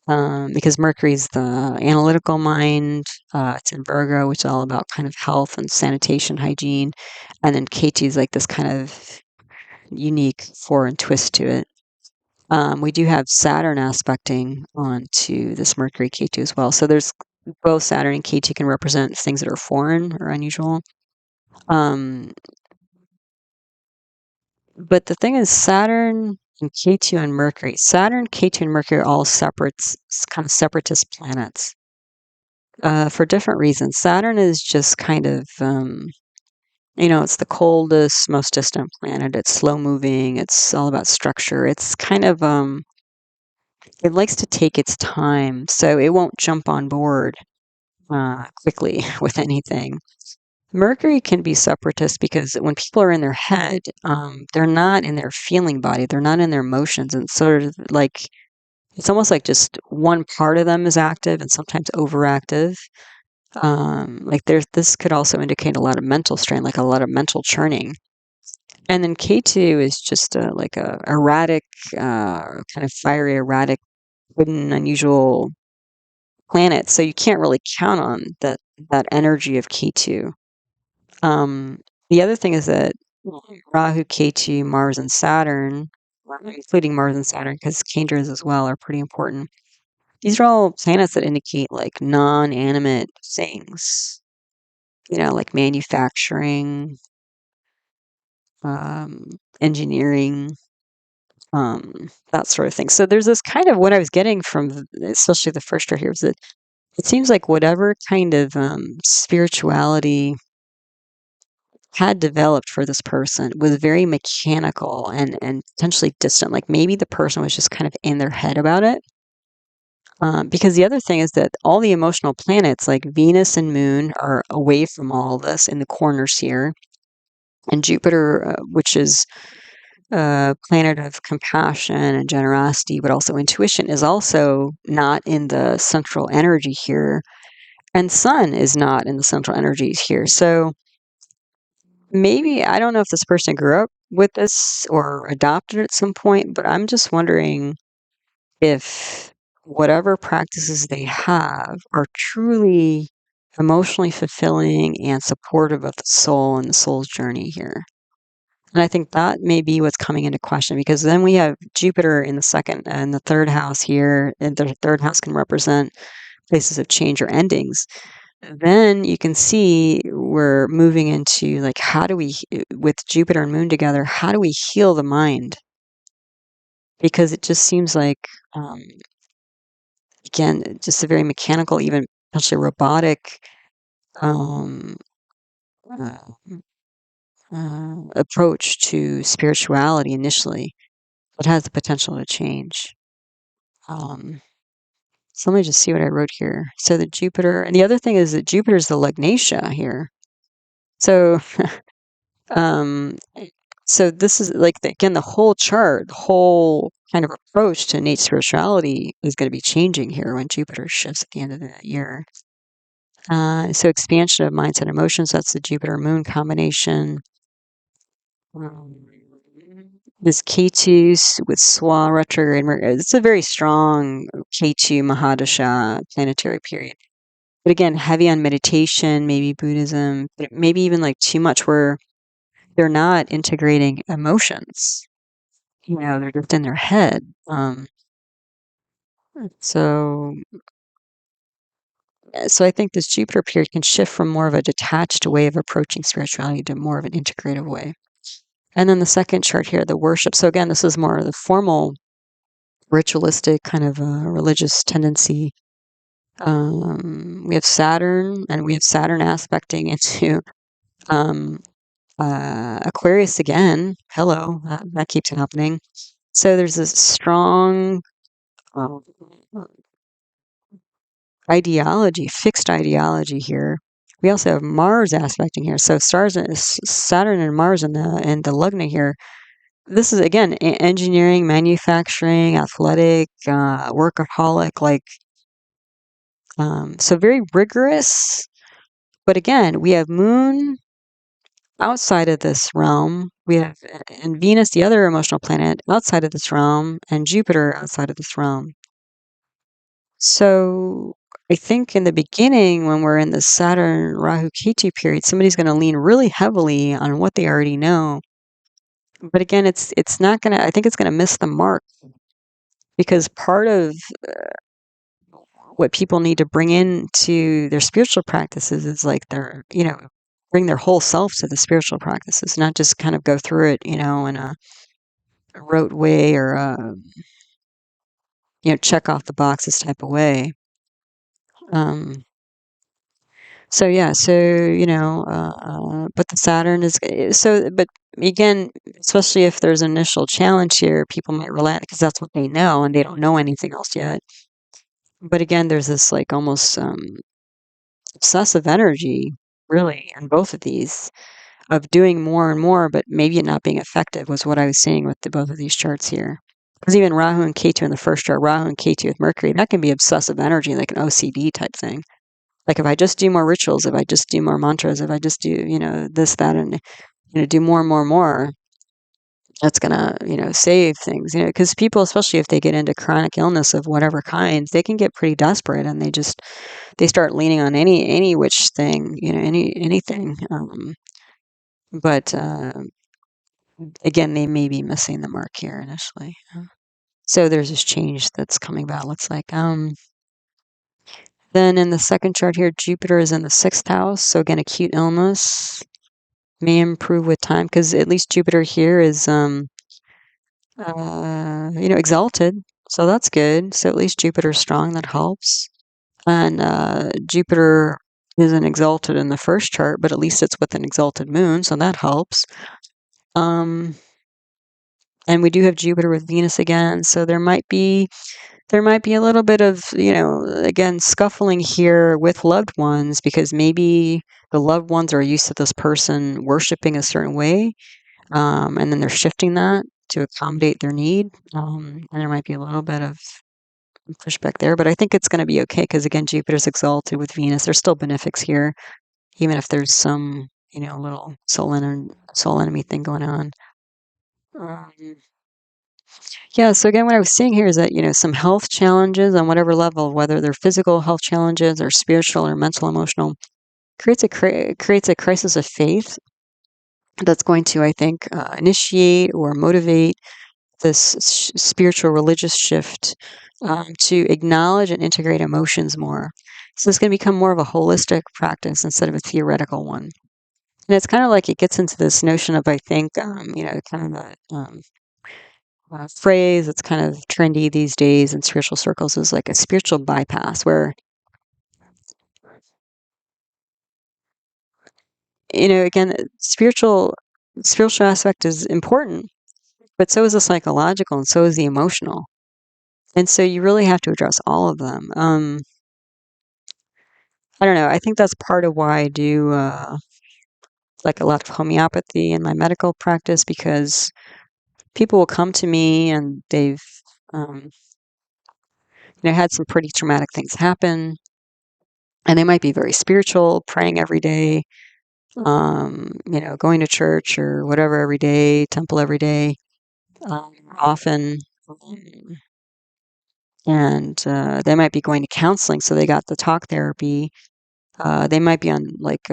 Because Mercury's the analytical mind. It's in Virgo, which is all about kind of health and sanitation, hygiene. And then Ketu's like this kind of unique foreign twist to it. We do have Saturn aspecting onto this Mercury Ketu as well. So there's both Saturn and Ketu can represent things that are foreign or unusual. But the thing is, Saturn and Ketu and Mercury. Saturn, Ketu, and Mercury are all kind of separatist planets. For different reasons. Saturn is just kind of, it's the coldest, most distant planet. It's slow moving. It's all about structure. It's kind of, it likes to take its time, so it won't jump on board quickly with anything. Mercury can be separatist because when people are in their head, they're not in their feeling body. They're not in their emotions, and sort of like it's almost like just one part of them is active and sometimes overactive. This could also indicate a lot of mental strain, like a lot of mental churning. And then K2 is just like a erratic, kind of fiery, erratic, hidden, unusual planet. So you can't really count on that energy of K2. The other thing is that Rahu, Ketu, Mars, and Saturn, including Mars and Saturn, because Kendras as well are pretty important. These are all planets that indicate like non-animate things, like manufacturing, engineering, that sort of thing. So there's this kind of what I was getting from, especially the first chart here, is that it seems like whatever kind of spirituality had developed for this person was very mechanical and potentially distant. Like maybe the person was just kind of in their head about it. Because the other thing is that all the emotional planets, like Venus and Moon, are away from all this in the corners here. And Jupiter, which is a planet of compassion and generosity, but also intuition, is also not in the central energy here. And Sun is not in the central energies here. So maybe, I don't know if this person grew up with this or adopted it at some point, but I'm just wondering if whatever practices they have are truly emotionally fulfilling and supportive of the soul and the soul's journey here. And I think that may be what's coming into question, because then we have Jupiter in the second and the third house here, and the third house can represent places of change or endings. Then you can see we're moving into like, with Jupiter and Moon together, how do we heal the mind? Because it just seems like, again, just a very mechanical, even potentially robotic um, uh, approach to spirituality initially, but has the potential to change. So let me just see what I wrote here. So the Jupiter, and the other thing is that Jupiter is the Lagnatia here. So, um, so this is like, again, the whole chart, the whole kind of approach to innate spirituality is going to be changing here when Jupiter shifts at the end of the year. So expansion of mindset and emotions, that's the Jupiter-Moon combination. This K2 with Swa retrograde, it's a very strong K2 Mahadasha planetary period. But again, heavy on meditation, maybe Buddhism, but maybe even like too much where they're not integrating emotions. They're just in their head. So I think this Jupiter period can shift from more of a detached way of approaching spirituality to more of an integrative way. And then the second chart here, the worship. So again, this is more of the formal, ritualistic kind of religious tendency. We have Saturn, and we have Saturn aspecting into Aquarius again. Hello, that keeps happening. So there's this strong ideology, fixed ideology here. We also have Mars aspecting here. So Saturn and Mars in the Lugna here. This is again engineering, manufacturing, athletic, workaholic, like so very rigorous. But again, we have Moon outside of this realm. We have and Venus, the other emotional planet, outside of this realm, and Jupiter outside of this realm. So I think in the beginning, when we're in the Saturn Rahu Ketu period, somebody's going to lean really heavily on what they already know. But again, it's not going to. I think it's going to miss the mark because part of what people need to bring into their spiritual practices is like bring their whole self to the spiritual practices, not just kind of go through it, in a rote way or check off the boxes type of way. So yeah, but the Saturn is but again, especially if there's an initial challenge here, people might relent because that's what they know and they don't know anything else yet. But again, there's this like almost obsessive energy, really, in both of these of doing more and more, but maybe it not being effective was what I was seeing with both of these charts here. Because even Rahu and Ketu in the first chart, Rahu and Ketu with Mercury, that can be obsessive energy, like an OCD type thing. Like if I just do more rituals, if I just do more mantras, if I just do, this, that, and, do more and more and more, that's going to, save things, because people, especially if they get into chronic illness of whatever kinds, they can get pretty desperate and they start leaning on any which thing, anything. But again, they may be missing the mark here initially. So there's this change that's coming about, looks like. Then in the second chart here, Jupiter is in the 6th house. So again, acute illness may improve with time because at least Jupiter here is, exalted. So that's good. So at least Jupiter's strong. That helps. And Jupiter isn't exalted in the first chart, but at least it's with an exalted moon. So that helps. And we do have Jupiter with Venus again. So there might be a little bit of, again, scuffling here with loved ones because maybe the loved ones are used to this person worshiping a certain way, and then they're shifting that to accommodate their need, and there might be a little bit of pushback there, but I think it's going to be okay because, again, Jupiter's exalted with Venus. There's still benefics here, even if there's some, little soul enemy thing going on. Yeah, so again, what I was seeing here is that, some health challenges on whatever level, whether they're physical health challenges or spiritual or mental, emotional, creates a crisis of faith that's going to, I think, initiate or motivate this spiritual religious shift to acknowledge and integrate emotions more. So it's going to become more of a holistic practice instead of a theoretical one. And it's kind of like it gets into this notion of, I think, kind of a phrase that's kind of trendy these days in spiritual circles is like a spiritual bypass, where, again, spiritual aspect is important, but so is the psychological and so is the emotional. And so you really have to address all of them. I don't know. I think that's part of why I do like a lot of homeopathy in my medical practice, because people will come to me and they've had some pretty traumatic things happen, and they might be very spiritual, praying every day, going to church or whatever every day, temple every day, often, and they might be going to counseling, so they got the talk therapy. They might be on like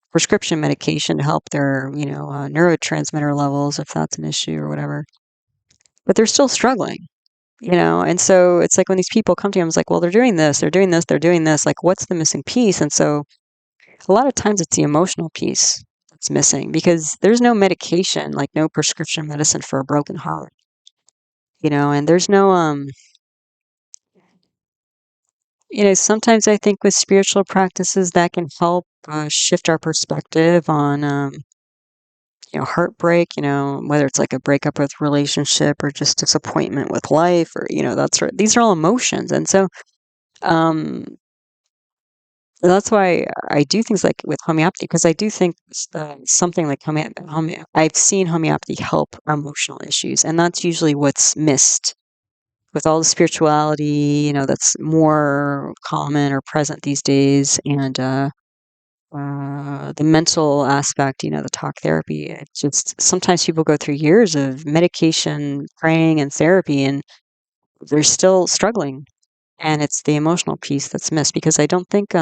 prescription medication to help their, neurotransmitter levels if that's an issue or whatever. But they're still struggling, and so it's like when these people come to you, I'm like, well, they're doing this, they're doing this, they're doing this. Like, what's the missing piece? And so a lot of times it's the emotional piece that's missing because there's no medication, like no prescription medicine for a broken heart, and there's no, sometimes I think with spiritual practices that can help shift our perspective on, heartbreak, whether it's like a breakup with relationship or just disappointment with life, or these are all emotions. And so that's why I do things like with homeopathy, because I do think something like I've seen homeopathy help emotional issues, and that's usually what's missed with all the spirituality, that's more common or present these days, and the mental aspect, the talk therapy. It's just sometimes people go through years of medication, praying, and therapy, and they're still struggling. And it's the emotional piece that's missed, because I don't think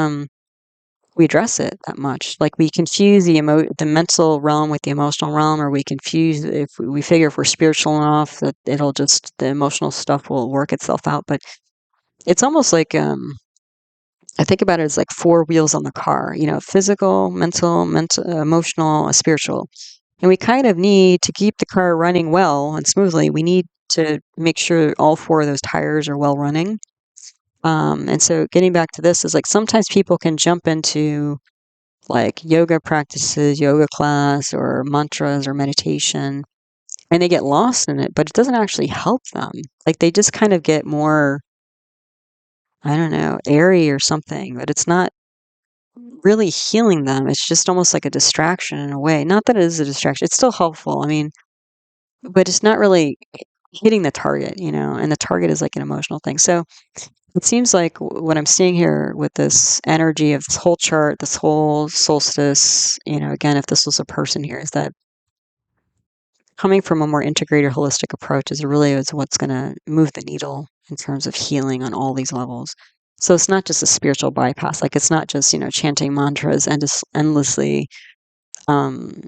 we address it that much. Like, we confuse the mental realm with the emotional realm, or we confuse, if we figure if we're spiritual enough that the emotional stuff will work itself out. But it's almost like I think about it as like four wheels on the car, physical, mental, emotional, spiritual. And we kind of need to keep the car running well and smoothly. We need to make sure all four of those tires are well running. And so getting back to this is like, sometimes people can jump into like yoga practices, yoga class, or mantras or meditation, and they get lost in it, but it doesn't actually help them. Like, they just kind of get more, I don't know, airy or something, but it's not really healing them. It's just almost like a distraction in a way. Not that it is a distraction. It's still helpful. I mean, but it's not really hitting the target, and the target is like an emotional thing. So it seems like what I'm seeing here with this energy of this whole chart, this whole solstice, again, if this was a person here, is that coming from a more integrated, holistic approach is what's going to move the needle in terms of healing on all these levels. So it's not just a spiritual bypass. Like, it's not just, chanting mantras and just endlessly, um,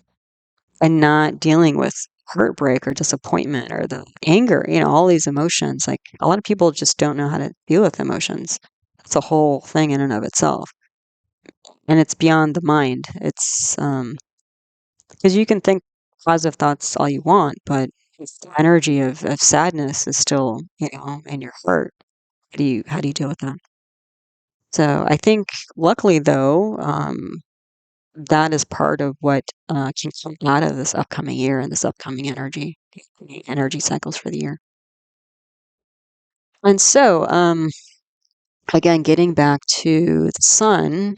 and not dealing with heartbreak or disappointment or the anger, all these emotions. Like, a lot of people just don't know how to deal with emotions. It's a whole thing in and of itself. And it's beyond the mind. It's, because you can think positive thoughts all you want, but if the energy of sadness is still, in your heart, how do you deal with that? So I think, luckily though, that is part of what can come out of this upcoming year and this upcoming energy cycles for the year. And so, again, getting back to the sun,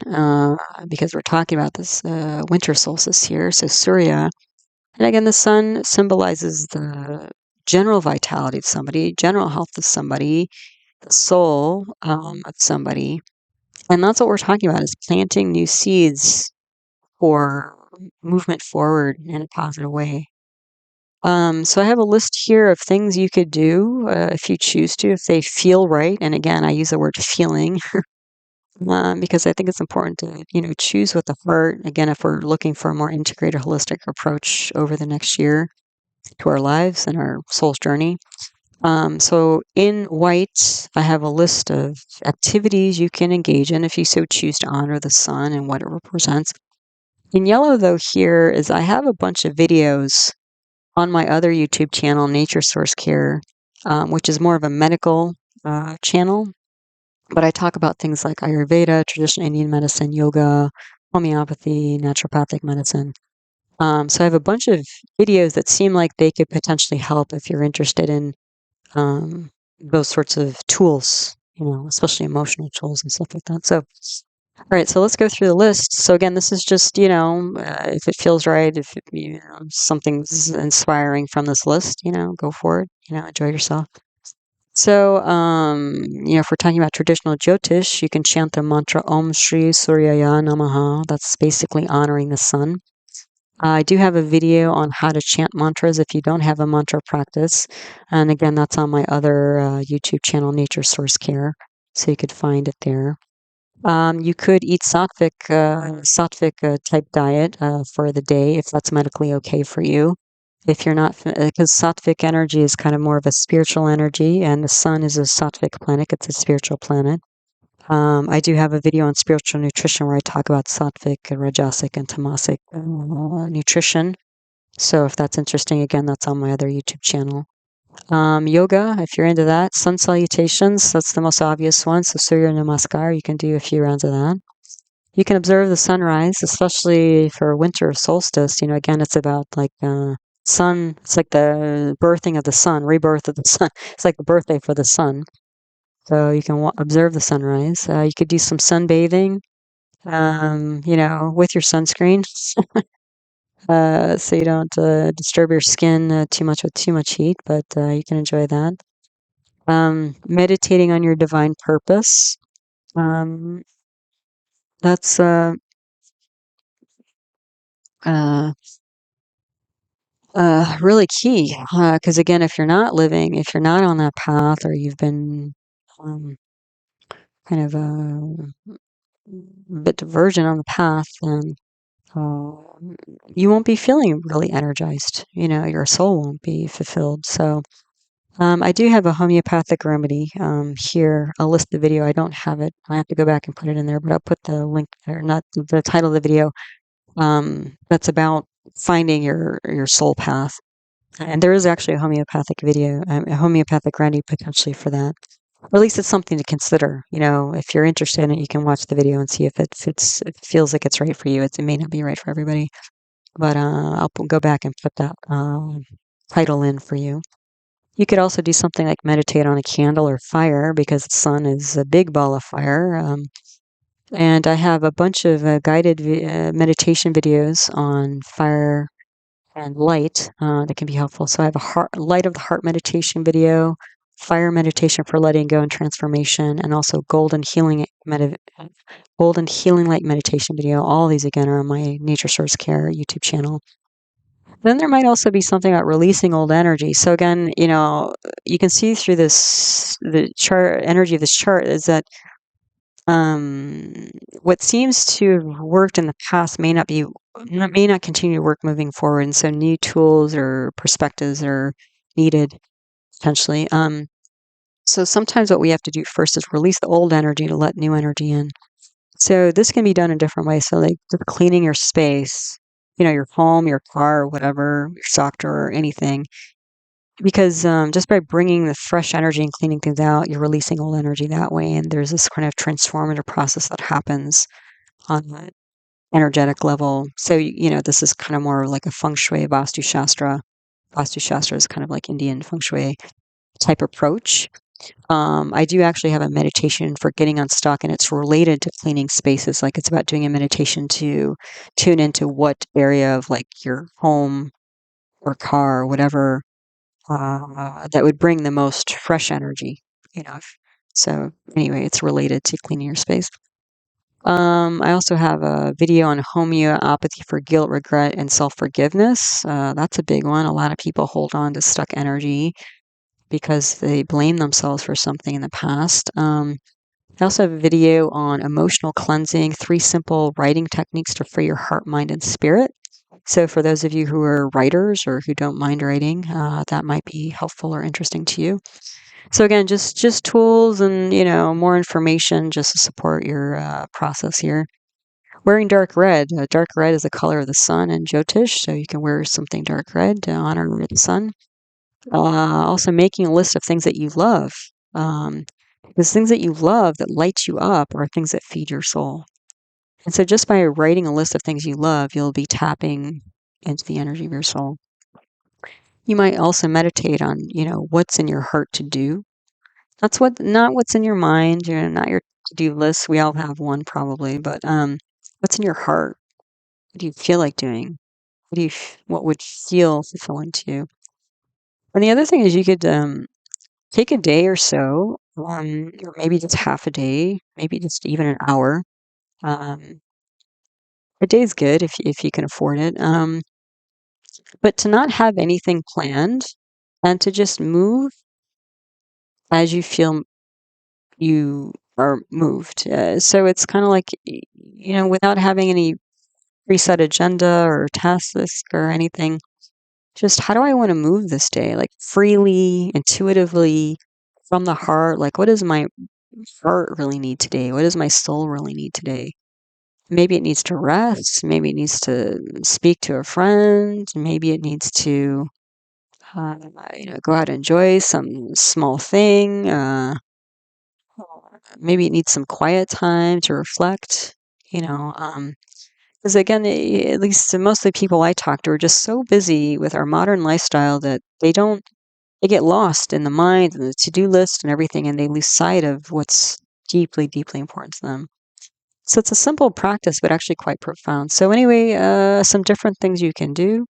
because we're talking about this winter solstice here, so Surya. And again, the sun symbolizes the general vitality of somebody, general health of somebody, the soul of somebody. And that's what we're talking about, is planting new seeds for movement forward in a positive way. So I have a list here of things you could do if you choose to, if they feel right. And again, I use the word feeling because I think it's important to, choose with the heart. Again, if we're looking for a more integrated, holistic approach over the next year to our lives and our soul's journey. So in white, I have a list of activities you can engage in if you so choose to honor the sun and what it represents. In yellow, though, here is I have a bunch of videos on my other YouTube channel, Nature Source Care, which is more of a medical channel. But I talk about things like Ayurveda, traditional Indian medicine, yoga, homeopathy, naturopathic medicine. So I have a bunch of videos that seem like they could potentially help if you're interested in those sorts of tools, especially emotional tools and stuff like that. So, all right, so let's go through the list. So again, this is just, if it feels right, if something's inspiring from this list, go for it, enjoy yourself. So, if we're talking about traditional Jyotish, you can chant the mantra Om Shri Suryaya Namaha. That's basically honoring the sun. I do have a video on how to chant mantras if you don't have a mantra practice. And again, that's on my other YouTube channel, Nature Source Care. So you could find it there. You could eat sattvic type diet for the day if that's medically okay for you. If you're not, because sattvic energy is kind of more of a spiritual energy, and the sun is a sattvic planet. It's a spiritual planet. I do have a video on spiritual nutrition where I talk about sattvic, rajasic, and tamasic nutrition. So if that's interesting, again, that's on my other YouTube channel. Yoga, if you're into that. Sun salutations, that's the most obvious one. So Surya Namaskar, you can do a few rounds of that. You can observe the sunrise, especially for winter solstice. Again, it's about like sun. It's like the birthing of the sun, rebirth of the sun. It's like the birthday for the sun. So you can observe the sunrise. You could do some sunbathing, with your sunscreen, so you don't disturb your skin too much with too much heat, but you can enjoy that. Meditating on your divine purpose. Um, that's uh, really key. Because again, if you're not on that path, or you've been um, kind of a bit divergent on the path, then uh, you won't be feeling really energized. Your soul won't be fulfilled. So, I do have a homeopathic remedy here. I'll list the video. I don't have it. I have to go back and put it in there, but I'll put the link there, not the title of the video. That's about finding your soul path. And there is actually a homeopathic video, a homeopathic remedy potentially for that. Or at least it's something to consider. If you're interested in it, you can watch the video and see if if it feels like it's right for you. It may not be right for everybody, but I'll go back and put that title in for you. You could also do something like meditate on a candle or fire, because the sun is a big ball of fire. And I have a bunch of guided meditation videos on fire and light that can be helpful. So I have a light of the heart meditation video, fire meditation for letting go and transformation, and also golden healing light meditation video. All these again are on my Nature Source Care YouTube channel. Then there might also be something about releasing old energy. So again, you can see through the chart energy of this chart is that what seems to have worked in the past may not continue to work moving forward, and so new tools or perspectives are needed potentially. So sometimes what we have to do first is release the old energy to let new energy in. So this can be done in different ways. So like cleaning your space, your home, your car, whatever, your stock drawer, or anything. Because just by bringing the fresh energy and cleaning things out, you're releasing old energy that way. And there's this kind of transformative process that happens on the energetic level. So, this is kind of more like a feng shui, Vastu Shastra. Vastu Shastra is kind of like Indian feng shui type approach. I do actually have a meditation for getting unstuck, and it's related to cleaning spaces. Like it's about doing a meditation to tune into what area of like your home or car or whatever that would bring the most fresh energy. So anyway, it's related to cleaning your space. I also have a video on homeopathy for guilt, regret, and self-forgiveness. That's a big one. A lot of people hold on to stuck energy because they blame themselves for something in the past. I also have a video on emotional cleansing, 3 simple writing techniques to free your heart, mind, and spirit. So for those of you who are writers or who don't mind writing, that might be helpful or interesting to you. So again, just tools and, more information just to support your process here. Wearing dark red. Dark red is the color of the sun in Jyotish, so you can wear something dark red to honor the sun. Also making a list of things that you love. Because things that you love that light you up are things that feed your soul. And so just by writing a list of things you love, you'll be tapping into the energy of your soul. You might also meditate on, what's in your heart to do. Not what's in your mind, not your to-do list. We all have one probably, but what's in your heart? What do you feel like doing? What would feel fulfilling to you? And the other thing is you could take a day or so, or maybe just half a day, maybe just even an hour. A day is good if you can afford it. But to not have anything planned and to just move as you feel you are moved. So it's kind of like, without having any preset agenda or task list or anything, just how do I want to move this day? Like freely, intuitively, from the heart. Like, what does my heart really need today? What does my soul really need today? Maybe it needs to rest. Maybe it needs to speak to a friend. Maybe it needs to, go out and enjoy some small thing. Maybe it needs some quiet time to reflect. Because again, at least most of the people I talk to are just so busy with our modern lifestyle that they get lost in the mind and the to-do list and everything, and they lose sight of what's deeply, deeply important to them. So it's a simple practice, but actually quite profound. So anyway, some different things you can do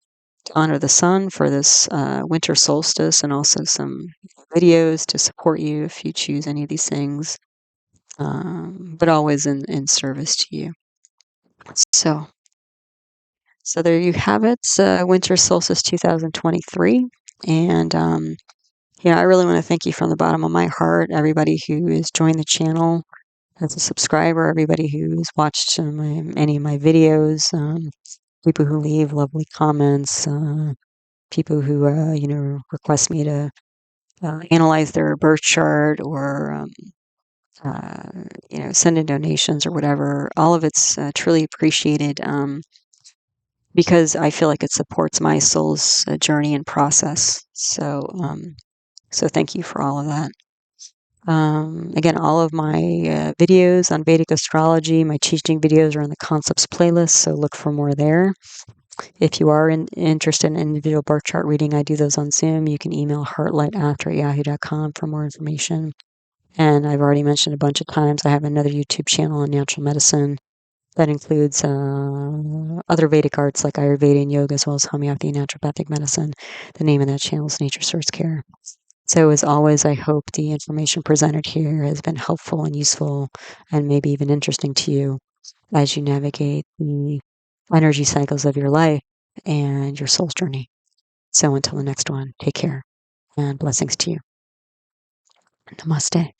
to honor the sun for this winter solstice, and also some videos to support you if you choose any of these things, but always in service to you. So there you have it, winter solstice 2023. And I really want to thank you from the bottom of my heart, everybody who has joined the channel as a subscriber, everybody who's watched any of my videos, people who leave lovely comments, people who request me to analyze their birth chart, or send in donations or whatever. All of it's truly appreciated, because I feel like it supports my soul's journey and process. So thank you for all of that. Again, all of my videos on Vedic astrology, my teaching videos are in the concepts playlist, so look for more there. If you are interested in individual birth chart reading, I do those on Zoom. You can email heartlightafter@yahoo.com for more information. And I've already mentioned a bunch of times, I have another YouTube channel on natural medicine that includes other Vedic arts like Ayurveda and yoga, as well as homeopathy and naturopathic medicine. The name of that channel is Nature Source Care. So as always, I hope the information presented here has been helpful and useful, and maybe even interesting to you as you navigate the energy cycles of your life and your soul's journey. So until the next one, take care and blessings to you. Namaste.